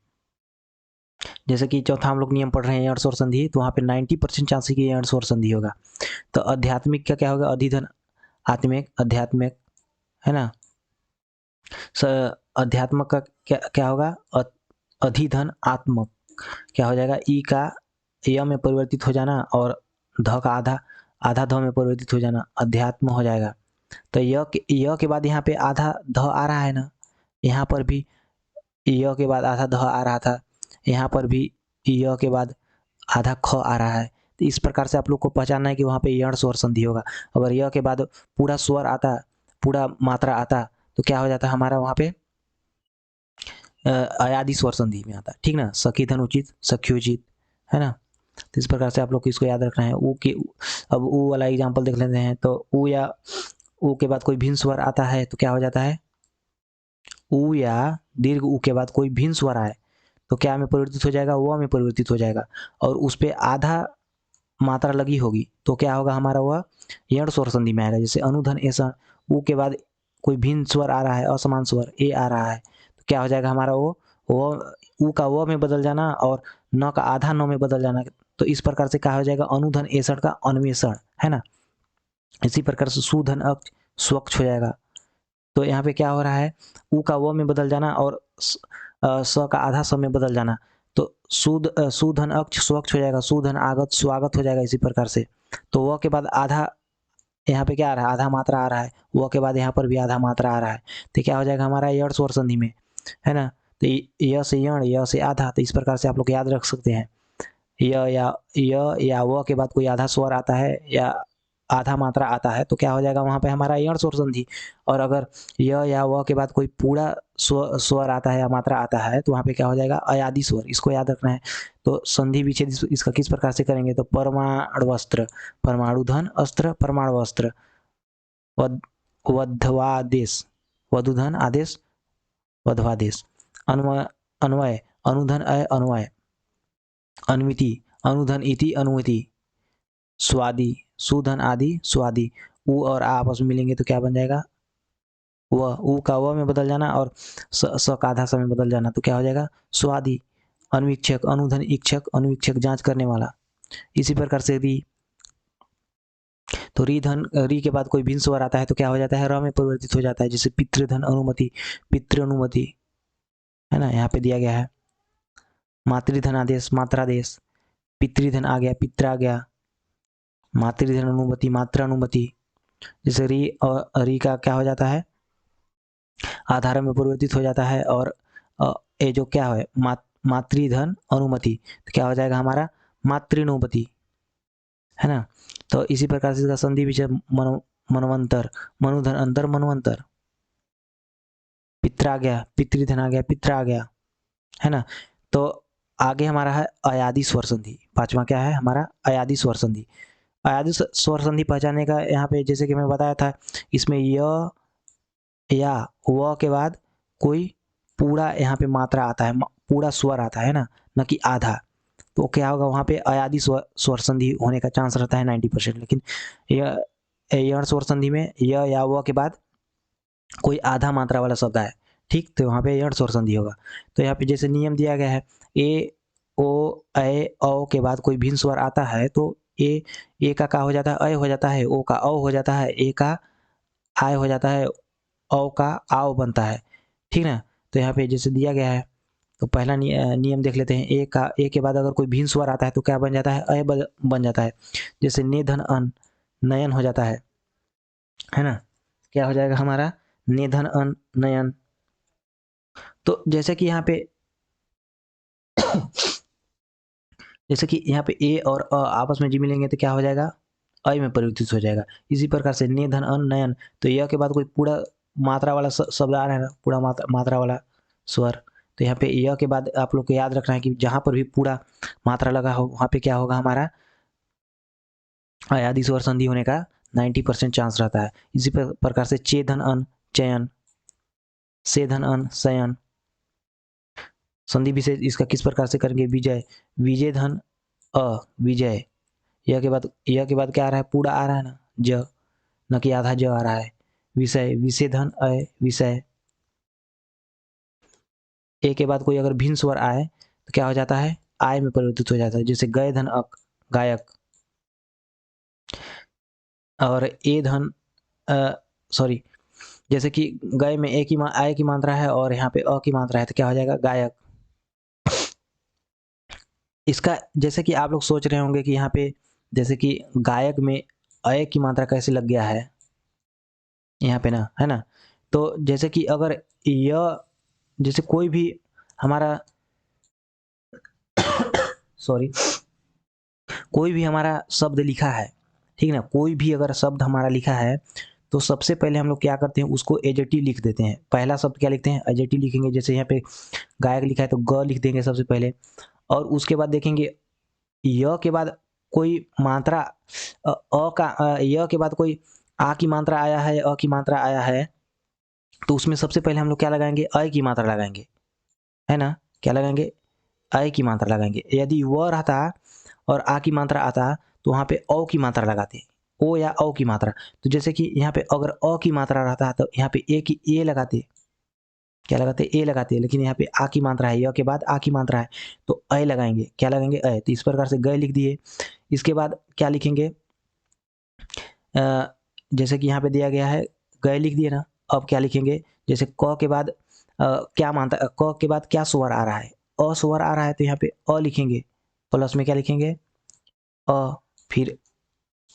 जैसे कि चौथा हम लोग नियम पढ़ रहे हैं यण स्वर संधि, तो वहाँ पे 90% चांस है कि यण स्वर संधि होगा। तो आध्यात्मिक का क्या होगा, अधिधन आत्मिक, अध्यात्मिक, है ना। अध्यात्मक का क्या क्या होगा, अधिधन आत्मक, क्या हो जाएगा, ई का य में परिवर्तित हो जाना और ध का आधा आधा ध में परिवर्तित हो जाना, अध्यात्म हो जाएगा। तो य के बाद यहाँ पे आधा ध आ रहा है ना, यहाँ पर भी य के बाद आधा ध आ रहा था, यहाँ पर भी य के बाद आधा ख आ रहा है। तो इस प्रकार से आप लोग को पहचानना है कि वहाँ पे यण स्वर संधि होगा। अगर य के बाद पूरा स्वर आता, पूरा मात्रा आता, तो क्या हो जाता है हमारा वहाँ पे अयादि स्वर संधि में आता, ठीक ना, सखी धन उचित, सख्योचित, है ना। तो इस प्रकार से आप लोग को इसको याद रखना है। ऊ के अब ऊ वाला एग्जाम्पल देख लेते हैं। तो ऊ या ऊ के बाद कोई भिन्न स्वर आता है तो क्या हो जाता है, ऊ या दीर्घ ऊ के बाद कोई भिन्न स्वर आए तो क्या में परिवर्तित हो जाएगा, व में परिवर्तित हो जाएगा, और उस पर आधा मात्रा लगी होगी तो क्या होगा हमारा, वह यण स्वर संधि में आएगा। जैसे अनुधन ऐसा, ऊ के बाद कोई भिन्न स्वर आ रहा है, असमान स्वर ए आ रहा है, तो क्या हो जाएगा हमारा, वो ऊ का व में बदल जाना और न का आधा न में बदल जाना। तो इस प्रकार से क्या हो जाएगा, अनुधन ऐसठ का अन्वेषण, है ना। इसी प्रकार से सुधन अक्ष स्वच्छ हो जाएगा। तो यहाँ पे क्या हो रहा है, ऊ का व में बदल जाना और स का आधा स में बदल जाना। तो सुधन अक्ष स्वच्छ हो जाएगा, सुधन आगत स्वागत हो जाएगा। इसी प्रकार से तो व के बाद आधा, यहाँ पे क्या आ रहा है, आधा मात्रा आ रहा है, व के बाद यहाँ पर भी आधा मात्रा आ रहा है, तो क्या हो जाएगा हमारा यण स्वर संधि में, है ना। तो य से यण, य से आधा, तो इस प्रकार से आप लोग याद रख सकते हैं। या व के बाद कोई आधा स्वर आता है या आधा मात्रा आता है तो क्या हो जाएगा वहाँ पे हमारा यण स्वर संधि। और अगर या व के बाद कोई पूरा स्वर आता है या मात्रा आता है तो वहाँ पे क्या हो जाएगा, अयादि स्वर। इसको याद रखना है। तो संधि विच्छेद इसका किस प्रकार से करेंगे, तो परमाणु वस्त्र, परमाणु धन अस्त्र, परमाणु वस्त्र, वध्वादेश, वधुधन आदेश, वध्वादेश, अन्वय अन्वय, अनुधन अय अन्वय, अनुमिति, अनुधन इति अनुमिति, स्वादि, सुधन आदि स्वादि। उ और आ आपस में मिलेंगे तो क्या बन जाएगा, व, उ का व में बदल जाना और स का आधा स में बदल जाना, तो क्या हो जाएगा स्वादि। अनुवीक्षक, अनुधन इक्षक, अनुवीक्षक जांच करने वाला। इसी प्रकार से री, तो री धन, री के बाद कोई भिन्न स्वर आता है तो क्या हो जाता है, र में परिवर्तित हो जाता है। जैसे पितृधन अनुमति, पितृ अनुमति, है ना, यहाँ पे दिया गया है। मातृधन आदेश, मात्रादेश, पितृधन आ गया, पित्र आ गया, मातृधन अनुमति, मात्रा अनुमति। जैसे री और री का क्या हो जाता है, आधार में परिवर्तित हो जाता है, और ये जो क्या है, मातृधन अनुमति, तो क्या हो जाएगा हमारा मातृनुमति, है ना। तो इसी प्रकार से इसका संधि विषय मनवंतर, मनुधन अंतर मनवंतर, पित्र आ गया, पितृधन आ गया, पित्र आ गया, है ना। तो आगे हमारा है अयादि स्वर संधि। पांचवा क्या है हमारा, अयादि स्वर संधि। अयादि स्वर संधि पहचानने का यहाँ पे जैसे कि मैं बताया था, इसमें य या व के बाद कोई पूरा यहाँ पे मात्रा आता है, पूरा स्वर आता है ना, न कि आधा। तो क्या होगा वहाँ पे अयादि स्वर संधि होने का चांस रहता है 90%। लेकिन यण स्वर संधि में य या व के बाद कोई आधा मात्रा वाला शब्द है, ठीक, तो वहाँ पे यण स्वर संधि होगा। तो यहाँ पे जैसे नियम दिया गया है, ए ओ ए औ के बाद कोई भिन्न स्वर आता है तो ए का हो जाता है, अय हो जाता है, ओ का औ हो जाता है, ए का आय हो जाता है, औ का आओ बनता है, ठीक ना। तो यहाँ पे जैसे दिया गया है, तो पहला नियम देख लेते हैं। ए के बाद अगर कोई भिन्न स्वर आता है तो क्या बन जाता है, अय बन जाता है। जैसे नेधन अन, नयन हो जाता है ना, क्या हो जाएगा हमारा, नेधन अन नयन। तो जैसे कि यहाँ पे जैसे कि यहाँ पे ए और अ आपस में जी मिलेंगे तो क्या हो जाएगा, अय में परिवर्तित हो जाएगा। इसी प्रकार से नेधन अन नयन, तो यह के बाद कोई पूरा मात्रा वाला शब्द आ रहा है ना, पूरा मात्रा वाला स्वर, तो यहाँ पे यह के बाद आप लोग को याद रखना है कि जहाँ पर भी पूरा मात्रा लगा हो वहाँ पे क्या होगा हमारा, अयादि स्वर संधि होने का 90% चांस रहता है। इसी प्रकार से चेधन अन चयन, सेधन अन शयन। संधि विशेष इसका किस प्रकार से करेंगे, विजय, विजय धन अ विजय, यह के बाद क्या आ रहा है, पूरा आ रहा है ना, ज, न कि आधा ज आ रहा है। विषय, विषय धन अय विषय, ए के बाद कोई अगर भिन्न स्वर आए तो क्या हो जाता है, आय में परिवर्तित हो जाता है। जैसे गय धन अक, गायक, और ए धन सॉरी, जैसे कि गय में ए की आय की मात्रा है और यहाँ पे अ की मात्रा है तो क्या हो जाएगा, गायक। इसका जैसे कि आप लोग सोच रहे होंगे कि यहाँ पे जैसे कि गायक में अय की मात्रा कैसे लग गया है यहाँ पे ना, है ना। तो जैसे कि अगर यह, जैसे कोई भी हमारा सॉरी, कोई भी हमारा शब्द लिखा है, ठीक है ना, कोई भी अगर शब्द हमारा लिखा है तो सबसे पहले हम लोग क्या करते हैं, उसको एजेटिव लिख देते हैं। पहला शब्द क्या लिखते हैं, एजेटिव लिखेंगे। जैसे यहाँ पे गायक लिखा है तो ग लिख देंगे सबसे पहले, और उसके बाद देखेंगे य के बाद कोई मात्रा य के बाद कोई आ की मात्रा आया है, अ की मात्रा आया है, तो उसमें सबसे पहले हम लोग क्या लगाएंगे, अ की मात्रा लगाएंगे, है ना। क्या लगाएंगे, अ की मात्रा लगाएंगे। यदि व रहता और आ की मात्रा आता तो वहाँ पे औ की मात्रा लगाते, ओ या औ की मात्रा। तो जैसे कि यहाँ पे अगर अ की मात्रा रहता तो यहाँ पे ए की ए लगाते, क्या लगाते, ए लगाते। लेकिन यहाँ पे आ की मात्रा है, य के बाद आ की मात्रा है तो अ लगाएंगे। क्या लगाएंगे, अ। तो इस प्रकार से गए लिख दिए। इसके बाद क्या लिखेंगे, जैसे कि यहाँ पे दिया गया है गए लिख दिए ना। अब क्या लिखेंगे, जैसे क के बाद क्या मात्रा, क के बाद क्या स्वर आ रहा है, अ स्वर आ रहा है तो यहाँ पे अ लिखेंगे, प्लस में क्या लिखेंगे, अ। फिर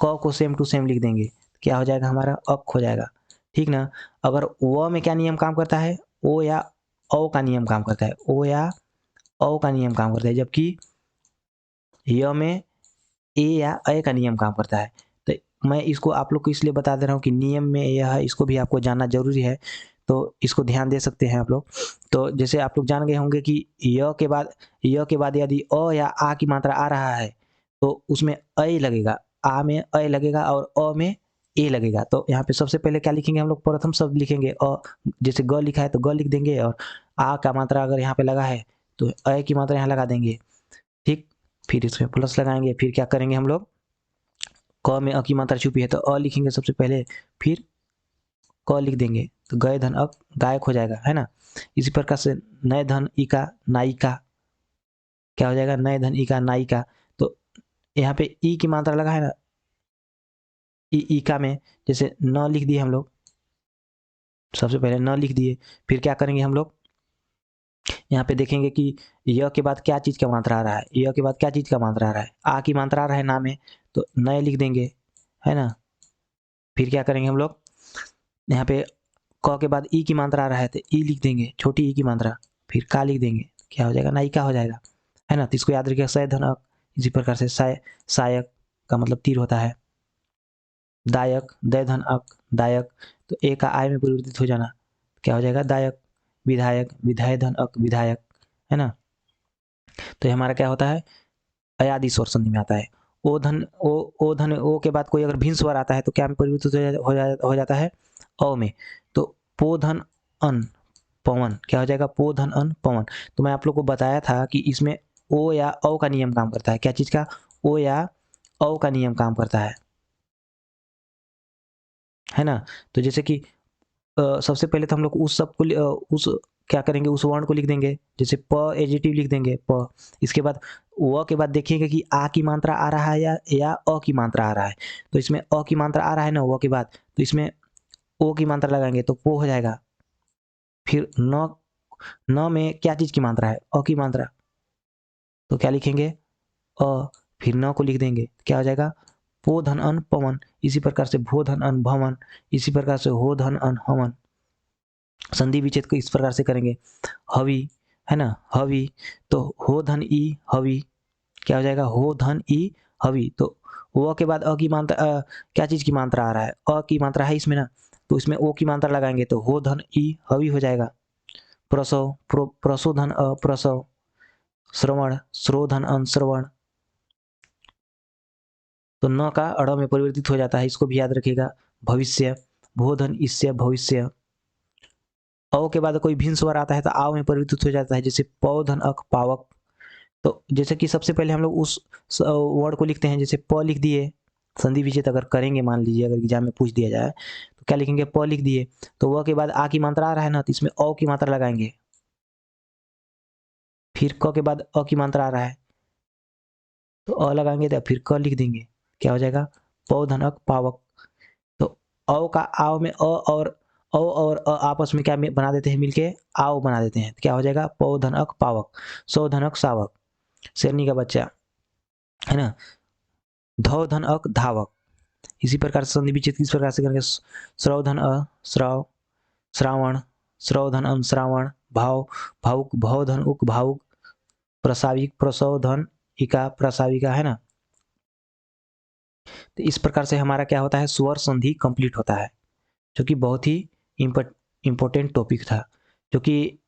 क को सेम टू सेम लिख देंगे, क्या हो जाएगा हमारा, अक हो जाएगा, ठीक ना। अगर व में क्या नियम काम करता है, ओ या औ का नियम काम करता है, ओ या औ का नियम काम करता है, जबकि य में ए या अ का नियम काम करता है। तो मैं इसको आप लोग को इसलिए बता दे रहा हूँ कि नियम में यह है, इसको भी आपको जानना जरूरी है, तो इसको ध्यान दे सकते हैं आप लोग। तो जैसे आप लोग जान गए होंगे कि य के बाद यदि अ या आ की मात्रा आ रहा है तो उसमें अ लगेगा, आ में अ लगेगा और अ में ए लगेगा। तो यहाँ पे सबसे पहले क्या लिखेंगे हम लोग, प्रथम शब्द लिखेंगे अ। जैसे ग लिखा है तो ग लिख देंगे, और आ का मात्रा अगर यहाँ पे लगा है तो अ की मात्रा यहाँ लगा देंगे, ठीक। फिर इसमें प्लस लगाएंगे, फिर क्या करेंगे हम लोग, क में अ की मात्रा छुपी है तो अ लिखेंगे सबसे पहले, फिर क लिख देंगे तो गए धन अक, गायक हो जाएगा, है ना। इसी प्रकार से नए धन ई का, नायिका, क्या हो जाएगा, नए धन ई का, नायिका। तो यहाँ पे ई की मात्रा लगा है ना, ई का में जैसे न लिख दिए हम लोग, सबसे पहले न लिख दिए। फिर क्या करेंगे हम लोग, यहाँ पे देखेंगे कि य के बाद क्या चीज का मात्रा आ रहा है, य के बाद क्या चीज का मात्रा आ रहा है, आ की मात्रा आ रहा है ना में, तो नए लिख देंगे, है ना। फिर क्या करेंगे हम लोग, यहाँ पे क के बाद ई की मात्रा आ रहा है तो ई लिख देंगे, छोटी ई की मात्रा, फिर का लिख देंगे, क्या हो जाएगा, नायिका हो जाएगा, है ना। तो इसको याद रखिएगा, सय धन अक। इसी प्रकार से सायक का मतलब तीर होता है, दायक, दय धन अक, दायक। तो ए का आय में परिवर्तित हो जाना, क्या हो जाएगा, दायक। विधायक, विधाय धन अक, विधायक, है ना। तो ये हमारा क्या होता है, अयादि स्वर संधि में आता है। ओ धन ओ के बाद कोई अगर भिन्न स्वर आता है तो क्या में परिवर्तित हो जाता है, अ में। तो पो धन अन, पवन, क्या हो जाएगा, पो धन अन, पवन। तो मैं आप लोग को बताया था कि इसमें ओ या औ का नियम काम करता है, क्या चीज का, ओ या औ का नियम काम करता है ना। तो जैसे कि सबसे पहले तो हम लोग उस सब को उस क्या करेंगे, उस वर्ण को लिख देंगे। जैसे प एजेटिव लिख देंगे, प। इसके बाद व के बाद देखिएगा कि आ की मात्रा आ रहा है या अ की मात्रा आ रहा है। तो इसमें अ की मात्रा आ रहा है ना व के बाद, तो इसमें ओ की मात्रा लगाएंगे तो पो हो जाएगा। फिर न, न में क्या चीज की मात्रा है, अ की मात्रा, तो क्या लिखेंगे, अ। फिर न को लिख देंगे, क्या हो जाएगा, पो धन अन, पवन। इसी प्रकार से भो धन अन, भवन। इसी प्रकार से हो धन अन, हवन। संधि विच्छेद को इस प्रकार से करेंगे, हवि, है ना, हवि। तो हो धन ई, हवि, क्या हो जाएगा, हो धन ई, हवि। तो व के बाद अ की मात्रा, क्या चीज की मात्रा आ रहा है, अ की मात्रा है इसमें ना, तो इसमें ओ की मात्रा लगाएंगे तो हो धन ई, हवि हो जाएगा। प्रसव, प्रसो धन अ, प्रसव। श्रवण, श्रो धन अन, श्रवण। तो न का अड़ में परिवर्तित हो जाता है, इसको भी याद रखिएगा। भविष्य, भो धन इससे, भविष्य। अ के बाद कोई भिन्न स्वर आता है तो आव में परिवर्तित हो जाता है, जैसे पौ धन अक, पावक। तो जैसे कि सबसे पहले हम लोग उस वर्ड को लिखते हैं, जैसे प लिख दिए, संधि विच्छेद अगर करेंगे, मान लीजिए अगर एग्जाम में पूछ दिया जाए तो क्या लिखेंगे, प लिख दिए। तो व के बाद आ की मात्रा आ रहा है ना, तो इसमें औ की मात्रा लगाएंगे, फिर क के बाद अ की मात्रा आ रहा है तो अ लगाएंगे तो फिर क लिख देंगे, क्या हो जाएगा पौधनक पावक। तो औ का आओ में अ और अ आपस में क्या बना देते हैं मिलके आओ बना देते हैं, क्या हो जाएगा पौधनक पावक, सौधनक सावक, शेरनी का बच्चा, है ना। धौधन अक धावक। इसी प्रकार से संधि विच्छेद किस प्रकार से करेंगे, श्रवधन अ श्रव श्रावण, श्रवधन अन श्रावण, भाव भावुक, भवधन उक भावुक, प्रसाविक प्रसवधन इका प्रसाविका, है ना। तो इस प्रकार से हमारा क्या होता है स्वर संधि कंप्लीट होता है, जो कि बहुत ही इंपॉर्टेंट टॉपिक था, जो कि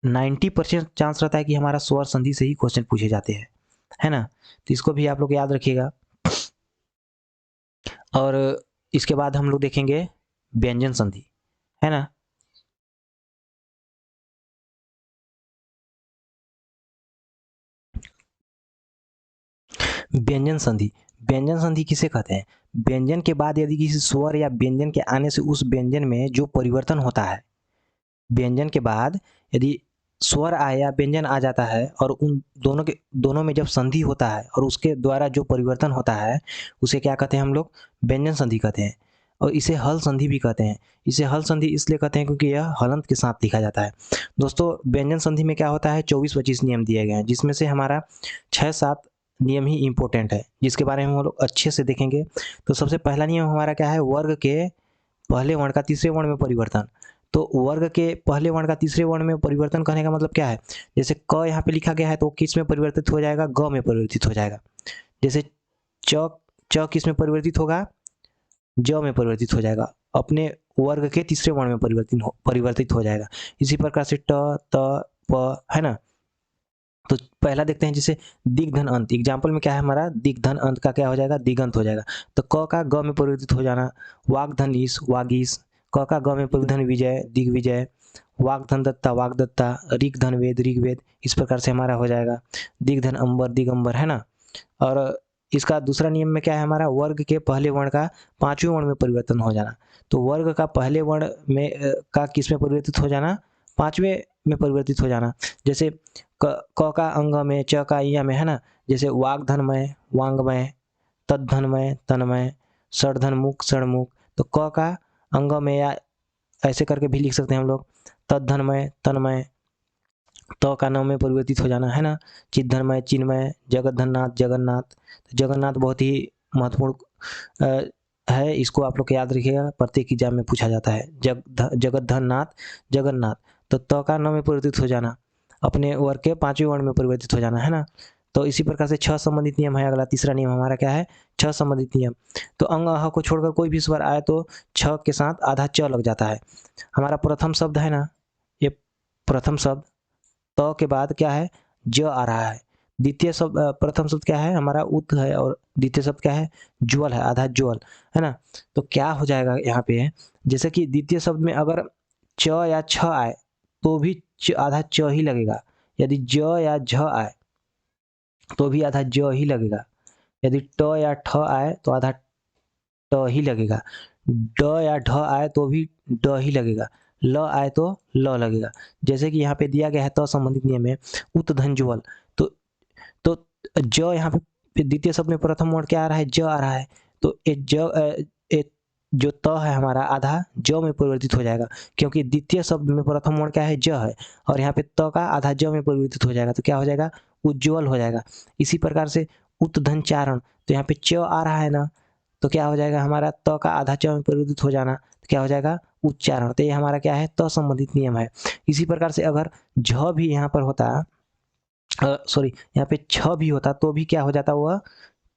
90% चांस रहता है कि हमारा स्वर संधि से ही क्वेश्चन पूछे जाते हैं, है ना। तो इसको भी आप लोग याद रखिएगा। और इसके बाद हम लोग देखेंगे व्यंजन संधि, है ना। व्यंजन संधि, व्यंजन संधि किसे कहते हैं, व्यंजन के बाद यदि किसी स्वर या व्यंजन के आने से उस व्यंजन में जो परिवर्तन होता है, व्यंजन के बाद यदि स्वर आया या व्यंजन आ जाता है और उन दोनों में जब संधि होता है और उसके द्वारा जो परिवर्तन होता है उसे क्या कहते हैं हम लोग व्यंजन संधि कहते हैं। और इसे हल संधि भी कहते हैं। इसे हल संधि इसलिए कहते हैं क्योंकि यह हलंत के साथ लिखा जाता है। दोस्तों व्यंजन संधि में क्या होता है 24-25 नियम दिए गए हैं, जिसमें से हमारा 6-7 नियम ही इंपॉर्टेंट है, जिसके बारे में हम लोग अच्छे से देखेंगे। तो सबसे पहला नियम हमारा क्या है, वर्ग के पहले वर्ण का तीसरे वर्ण में परिवर्तन। तो वर्ग के पहले वर्ण का तीसरे वर्ण में परिवर्तन करने का मतलब क्या है, जैसे क यहाँ पे लिखा गया है तो किस में परिवर्तित हो जाएगा, ग में परिवर्तित हो जाएगा। जैसे च च किस में परिवर्तित होगा, ज में परिवर्तित हो जाएगा, अपने वर्ग के तीसरे वर्ण में परिवर्तित हो जाएगा। इसी प्रकार से ट त प, है ना। तो पहला देखते हैं जैसे दिग्धन अंत, एग्जाम्पल में क्या है हमारा दिग्धन अंत का क्या हो जाएगा दिगंत हो जाएगा। तो क का ग में परिवर्तित हो जाना, वाग्धन ईस वागीस, क का ग में परिवर्तन विजय दिग्विजय, वाग्धन दत्ता वागदत्ता, ऋगधन वेद ऋग्वेद, इस प्रकार से हमारा हो जाएगा दिग्धन अंबर दिगंबर, है ना। और इसका दूसरा नियम में क्या है हमारा, वर्ग के पहले वर्ण का पांचवें वर्ण में परिवर्तन हो जाना। तो वर्ग का पहले वर्ण में का किस में परिवर्तित हो जाना, पांचवें में परिवर्तित हो जाना। जैसे क का अंग में, च का इया में, है ना। जैसे वाग्धनमय वांगमय, तद्धनमय तन्मय, षडधनमुख षणमुख। तो क का अंग में या ऐसे करके भी लिख सकते हैं हम लोग, तद्धनमय तन्मय, त का न में परिवर्तित हो जाना, है ना। चिद्धनमय चिन्मय, जगतधननाथ जगन्नाथ। जगन्नाथ बहुत ही महत्वपूर्ण है, इसको आप लोग याद रखिएगा, प्रत्येक एग्जाम में पूछा जाता है। जगतधननाथ जगन्नाथ। तो त का न में परिवर्तित हो जाना, अपने वर्ग के पांचवें वर्ण में परिवर्तित हो जाना, है ना। तो इसी प्रकार से छ संबंधित नियम है। अगला तीसरा नियम हमारा क्या है, छ संबंधित नियम। तो अंग अह को छोड़कर कोई भी स्वर आए तो छ के साथ आधा च लग जाता है। हमारा प्रथम शब्द है ना, ये प्रथम शब्द त के बाद क्या है ज आ रहा है। द्वितीय शब्द प्रथम शब्द क्या है हमारा उत है और द्वितीय शब्द क्या है ज्वल है, आधा ज्वल, है ना। तो क्या हो जाएगा यहाँ पे, जैसे कि द्वितीय शब्द में अगर च या छ आए तो भी आधा च ही लगेगा, यदि ज या झ आए तो भी आधा ज ही लगेगा, यदि ट या ठ आए तो आधा ट ही लगेगा, ड या ढ आए तो भी ड ही लगेगा, ल आए तो ल लगेगा। जैसे कि यहाँ पे दिया गया है त संबंधित नियम में उत धन ज्वल। तो ज यहाँ पे द्वितीय शब्द में प्रथम वर्ण क्या आ रहा है, ज आ रहा है। तो जो त है हमारा आधा ज में परिवर्तित हो जाएगा, क्योंकि द्वितीय शब्द में प्रथम वर्ण क्या है ज है, और यहाँ पे त का आधा ज में परिवर्तित हो जाएगा, तो क्या हो जाएगा उज्ज्वल हो जाएगा। इसी प्रकार से उत्धन चारण, तो यहाँ पे च आ रहा है ना, तो क्या हो जाएगा हमारा त का आधा च में परिवर्तित हो जाना, तो क्या हो जाएगा उच्चारण। तो ये हमारा क्या है त संबंधित नियम है। इसी प्रकार से अगर झ भी यहाँ पर होता, सॉरी यहाँ पे छ भी होता तो भी क्या हो जाता, वह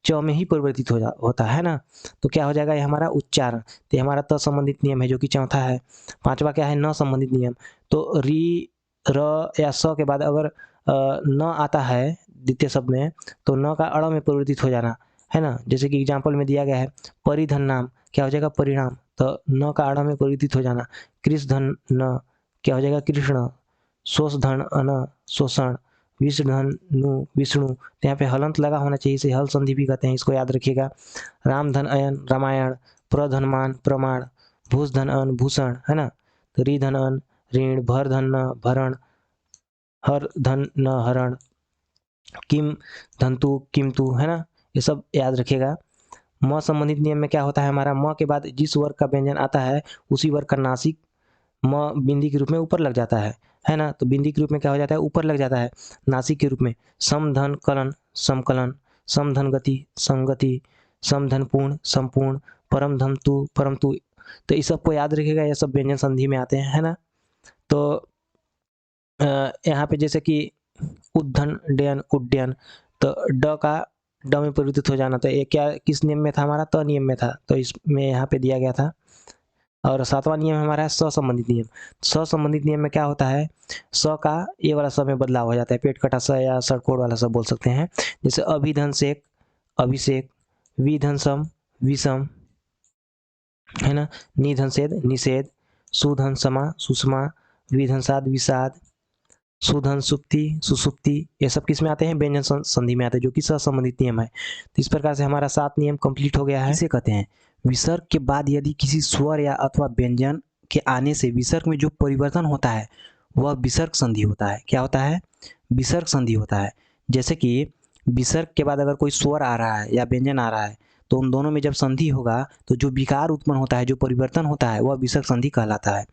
च में ही परिवर्तित होता है ना। तो क्या हो जाएगा ये हमारा उच्चारण। तो ये हमारा त संबंधित नियम है, जो कि चौथा है। पांचवा क्या है न संबंधित नियम। तो री र या स के बाद अगर न आता है द्वितीय शब्द में तो न का अड़ में परिवर्तित हो जाना, है ना। जैसे कि एग्जाम्पल में दिया गया है परिधन नाम, क्या हो जाएगा परिणाम, तो न का अड़ में परिवर्तित हो जाना। कृष्धन न, क्या हो जाएगा कृष्ण। शोषधन अन शोषण, विषधनु विष्णु। तो यहाँ पे हलंत लगा होना चाहिए, इसे हल संधि भी कहते हैं, इसको याद रखिएगा। रामधन अयन रामायण, प्रधनमान प्रमाण, भूषधन अन भूषण, है ना। तो रिधन अन ऋण, भरधन न भरण, हर धन न हरण, किम धनतु किमतु, है ना, ये सब याद रखिएगा। म संबंधित नियम में क्या होता है हमारा, म के बाद जिस वर्ग का व्यंजन आता है उसी वर्ग का नासिक म बिंदी के रूप में ऊपर लग जाता है ना। तो बिंदी के रूप में क्या हो जाता है, ऊपर लग जाता है नासिक के रूप में। समधन कलन समकलन, समधन गति संगति, समधन पूर्ण संपूर्ण, परम धम तु परम तु। तो इस सबको याद रखिएगा, ये सब व्यंजन संधि में आते हैं, है ना। तो यहाँ पे जैसे कि उद्धन डयन उड्डयन, तो ड का ड में परिवर्तित हो जाना, तो ये क्या किस नियम में था हमारा, त नियम में था, तो इसमें यहाँ पे दिया गया था। और सातवां नियम हमारा है संबंधित नियम। संबंधित नियम में क्या होता है, स का ये वाला स में बदलाव हो जाता है, पेट कटा स या सड़कोड़ वाला स बोल सकते हैं। जैसे अभिधन सेक अभिषेक, विधन सम विषम, है ना, निधन सेद निषेध, सुधन समा सुषमा, विधन साध विषाद, सुधन सुप्ति सुसुप्ति, ये सब किस में आते हैं, व्यंजन संधि में आते हैं, जो कि संबंधित नियम है। तो इस प्रकार से हमारा 7 नियम कंप्लीट हो गया है। इसे कहते हैं विसर्ग के बाद यदि किसी स्वर या अथवा व्यंजन के आने से विसर्ग में जो परिवर्तन होता है वह विसर्ग संधि होता है। क्या होता है, विसर्ग संधि होता है। जैसे कि विसर्ग के बाद अगर कोई स्वर आ रहा है या व्यंजन आ रहा है, तो उन दोनों में जब संधि होगा तो जो विकार उत्पन्न होता है, जो परिवर्तन होता है, वह विसर्ग संधि कहलाता है।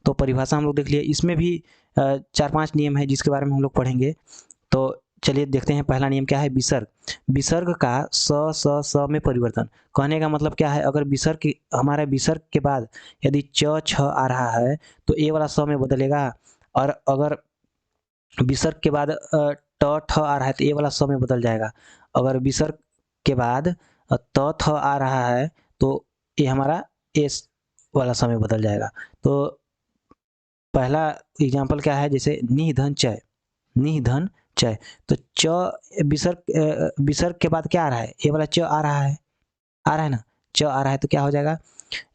तो परिभाषा हम लोग देख लिए, इसमें भी 4-5 नियम है जिसके बारे में हम लोग पढ़ेंगे। तो चलिए देखते हैं, पहला नियम क्या है, विसर्ग। विसर्ग का स में परिवर्तन। कहने का मतलब क्या है, अगर विसर्ग हमारे विसर्ग के बाद यदि च छ आ रहा है तो ए वाला स में बदलेगा, और अगर विसर्ग के बाद ट ठ आ रहा है तो ए वाला स में बदल जाएगा। अगर विसर्ग के बाद त थ आ रहा है तो ये हमारा एस वाला स में बदल जाएगा। तो पहला एग्जाम्पल क्या है, जैसे निधन चय, निधन चय, तो च विसर्ग के बाद क्या आ रहा है, ये वाला च आ रहा है, आ रहा है ना, च आ रहा है तो क्या हो जाएगा,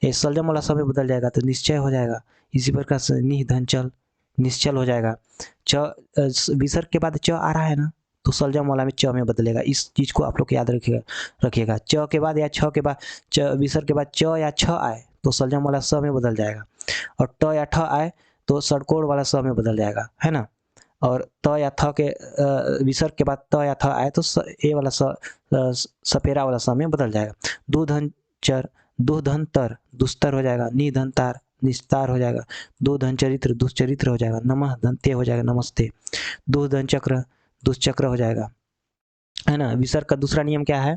ये सलजम वाला समय बदल जाएगा तो निश्चय हो जाएगा। इसी प्रकार से निधन चल निश्चल हो जाएगा। विसर्ग के बाद च आ रहा है ना, तो सलजम वाला में च में बदलेगा। इस चीज को आप लोग याद रखिएगा। च के बाद या छ के बाद, विसर्ग के बाद च या छ आए तो सलजम वाला स में बदल जाएगा, और ट या ठ आए तो सड़कोड़ वाला स में बदल जाएगा, है ना। और त या थ के विसर्ग के बाद त या थ आए तो ए वाला सपेरा वाला स में बदल जाएगा। दूधन चर दुधन तर दुस्तर हो जाएगा, निधन तार निस्तार हो जाएगा, दो धन चरित्र दुष्चरित्र हो जाएगा, नमः धनते हो जाएगा नमस्ते, दो धन चक्र दुष्चक्र हो जाएगा, है ना। विसर्ग का दूसरा नियम क्या है,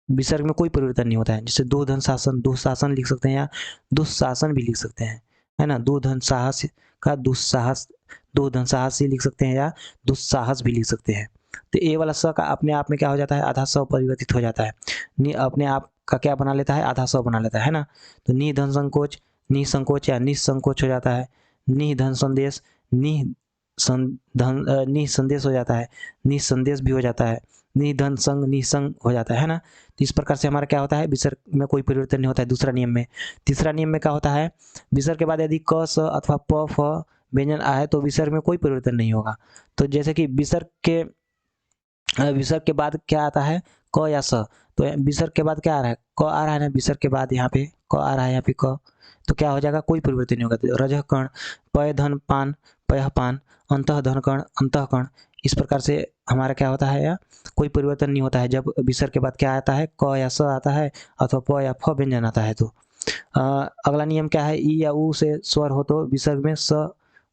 विसर्ग में कोई परिवर्तन नहीं होता है। जैसे दो धन शासन दुशासन लिख सकते हैं या दुशासन भी लिख सकते हैं, है ना। दो धन साहस का दुस्साहस, दो धन साहस लिख सकते हैं या दुस्साहस भी लिख सकते हैं। तो ए वाला स का अपने आप में क्या हो जाता है, आधा स परिवर्तित हो जाता है, अपने आप का क्या बना लेता है, आधा स बना लेता है ना। तो निधन संकोच निसंकोच या निसंकोच हो जाता है, निधन संदेश निसंदेश हो जाता है, निसंदेश भी हो जाता है, निधन संग निसंग हो जाता है ना। तो इस प्रकार से हमारा क्या होता है, विसर्ग में कोई परिवर्तन नहीं होता है दूसरा नियम में। तीसरा नियम में क्या होता है, विसर्ग के बाद यदि क स अथवा प फ व्यंजन आए तो विसर्ग में कोई परिवर्तन नहीं होगा। तो जैसे कि विसर्ग के बाद क्या आता है, क या स, तो विसर्ग के बाद क्या आ रहा है, क आ रहा है ना, विसर्ग के बाद यहाँ पे क आ रहा है, यहाँ पे क, तो क्या हो जाएगा, कोई परिवर्तन नहीं होगा। तो रजह कर्ण पय धन पान पयः पान, अंतः धन कर्ण अंतः कर्ण, इस प्रकार से हमारा क्या होता है, या कोई परिवर्तन नहीं होता है जब विसर्ग के बाद क्या आता है, क या स आता है अथवा प या फ व्यंजन आता है। तो अगला नियम क्या है, ई या ऊ से स्वर हो तो विसर्ग में स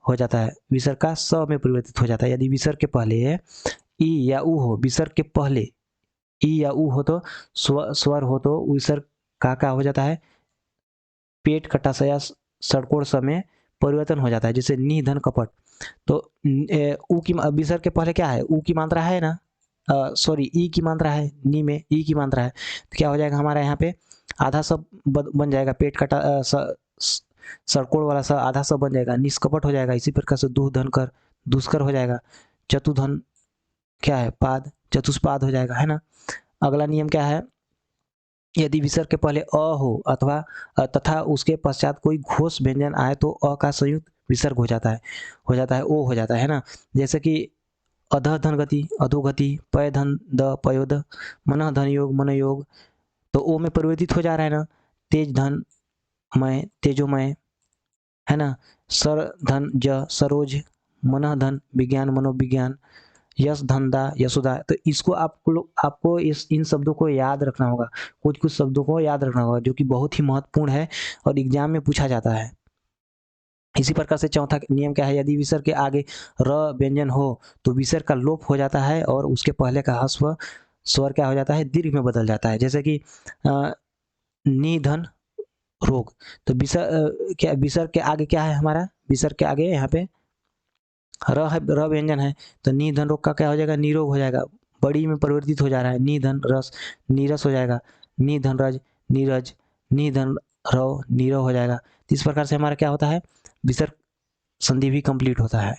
हो जाता है, विसर्ग का स में परिवर्तित हो जाता है। यदि विसर्ग के पहले ई या ऊ हो, विसर्ग के पहले ई या ऊ हो तो स्वर हो तो विसर्ग का हो जाता है, पेट कटा सा या सड़कोड़ स में परिवर्तन हो जाता है। जैसे निधन कपट, तो ऊ की विसर्ग के पहले क्या है, ऊ की मात्रा है ना, सॉरी ई की मात्रा है, नी में ई की मात्रा है, तो क्या हो जाएगा हमारा यहाँ पे आधा सब बन जाएगा, पेट कटा सड़कोड़ वाला सा आधा सब बन जाएगा, निष्कपट हो जाएगा। इसी प्रकार से दुधन कर दुष्कर हो जाएगा, चतुधन क्या है, पाद चतुष्पाद हो जाएगा, है ना। अगला नियम क्या है, यदि विसर्ग के पहले अ हो अथवा तथा उसके पश्चात कोई घोष व्यंजन आए तो अ का संयुक्त विसर्ग हो जाता है ओ हो जाता है ना। जैसे कि अधः धन गति अधोगति, पय धन द पयोद, मनः धन योग मनयोग, तो ओ में परिवर्तित हो जा रहा है ना, तेज धन मय तेजोमय, है ना। सर धन ज सरोज मनः धन, विज्ञान मनोविज्ञान, यश धंधा यशोदा। तो इसको आपको इन शब्दों को याद रखना होगा, कुछ शब्दों को याद रखना होगा जो कि बहुत ही महत्वपूर्ण है और एग्जाम में पूछा जाता है। इसी प्रकार से चौथा नियम क्या है, यदि विसर्ग के आगे र व्यंजन हो तो विसर्ग का लोप हो जाता है और उसके पहले का ह्रस्व स्वर क्या हो जाता है, दीर्घ में बदल जाता है। जैसे कि निधन रोग, तो विसर्ग के आगे क्या है हमारा, विसर्ग के आगे यहाँ पे र है, र व्यंजन है, तो निधन रोग का क्या हो जाएगा, निरोग हो जाएगा, बड़ी में परिवर्तित हो जा रहा है, निधन रस नीरस हो जाएगा, निधन रज नीरज, निधन रव नीरव हो जाएगा। इस प्रकार से हमारा क्या होता है, विसर्ग संधि भी कंप्लीट होता है।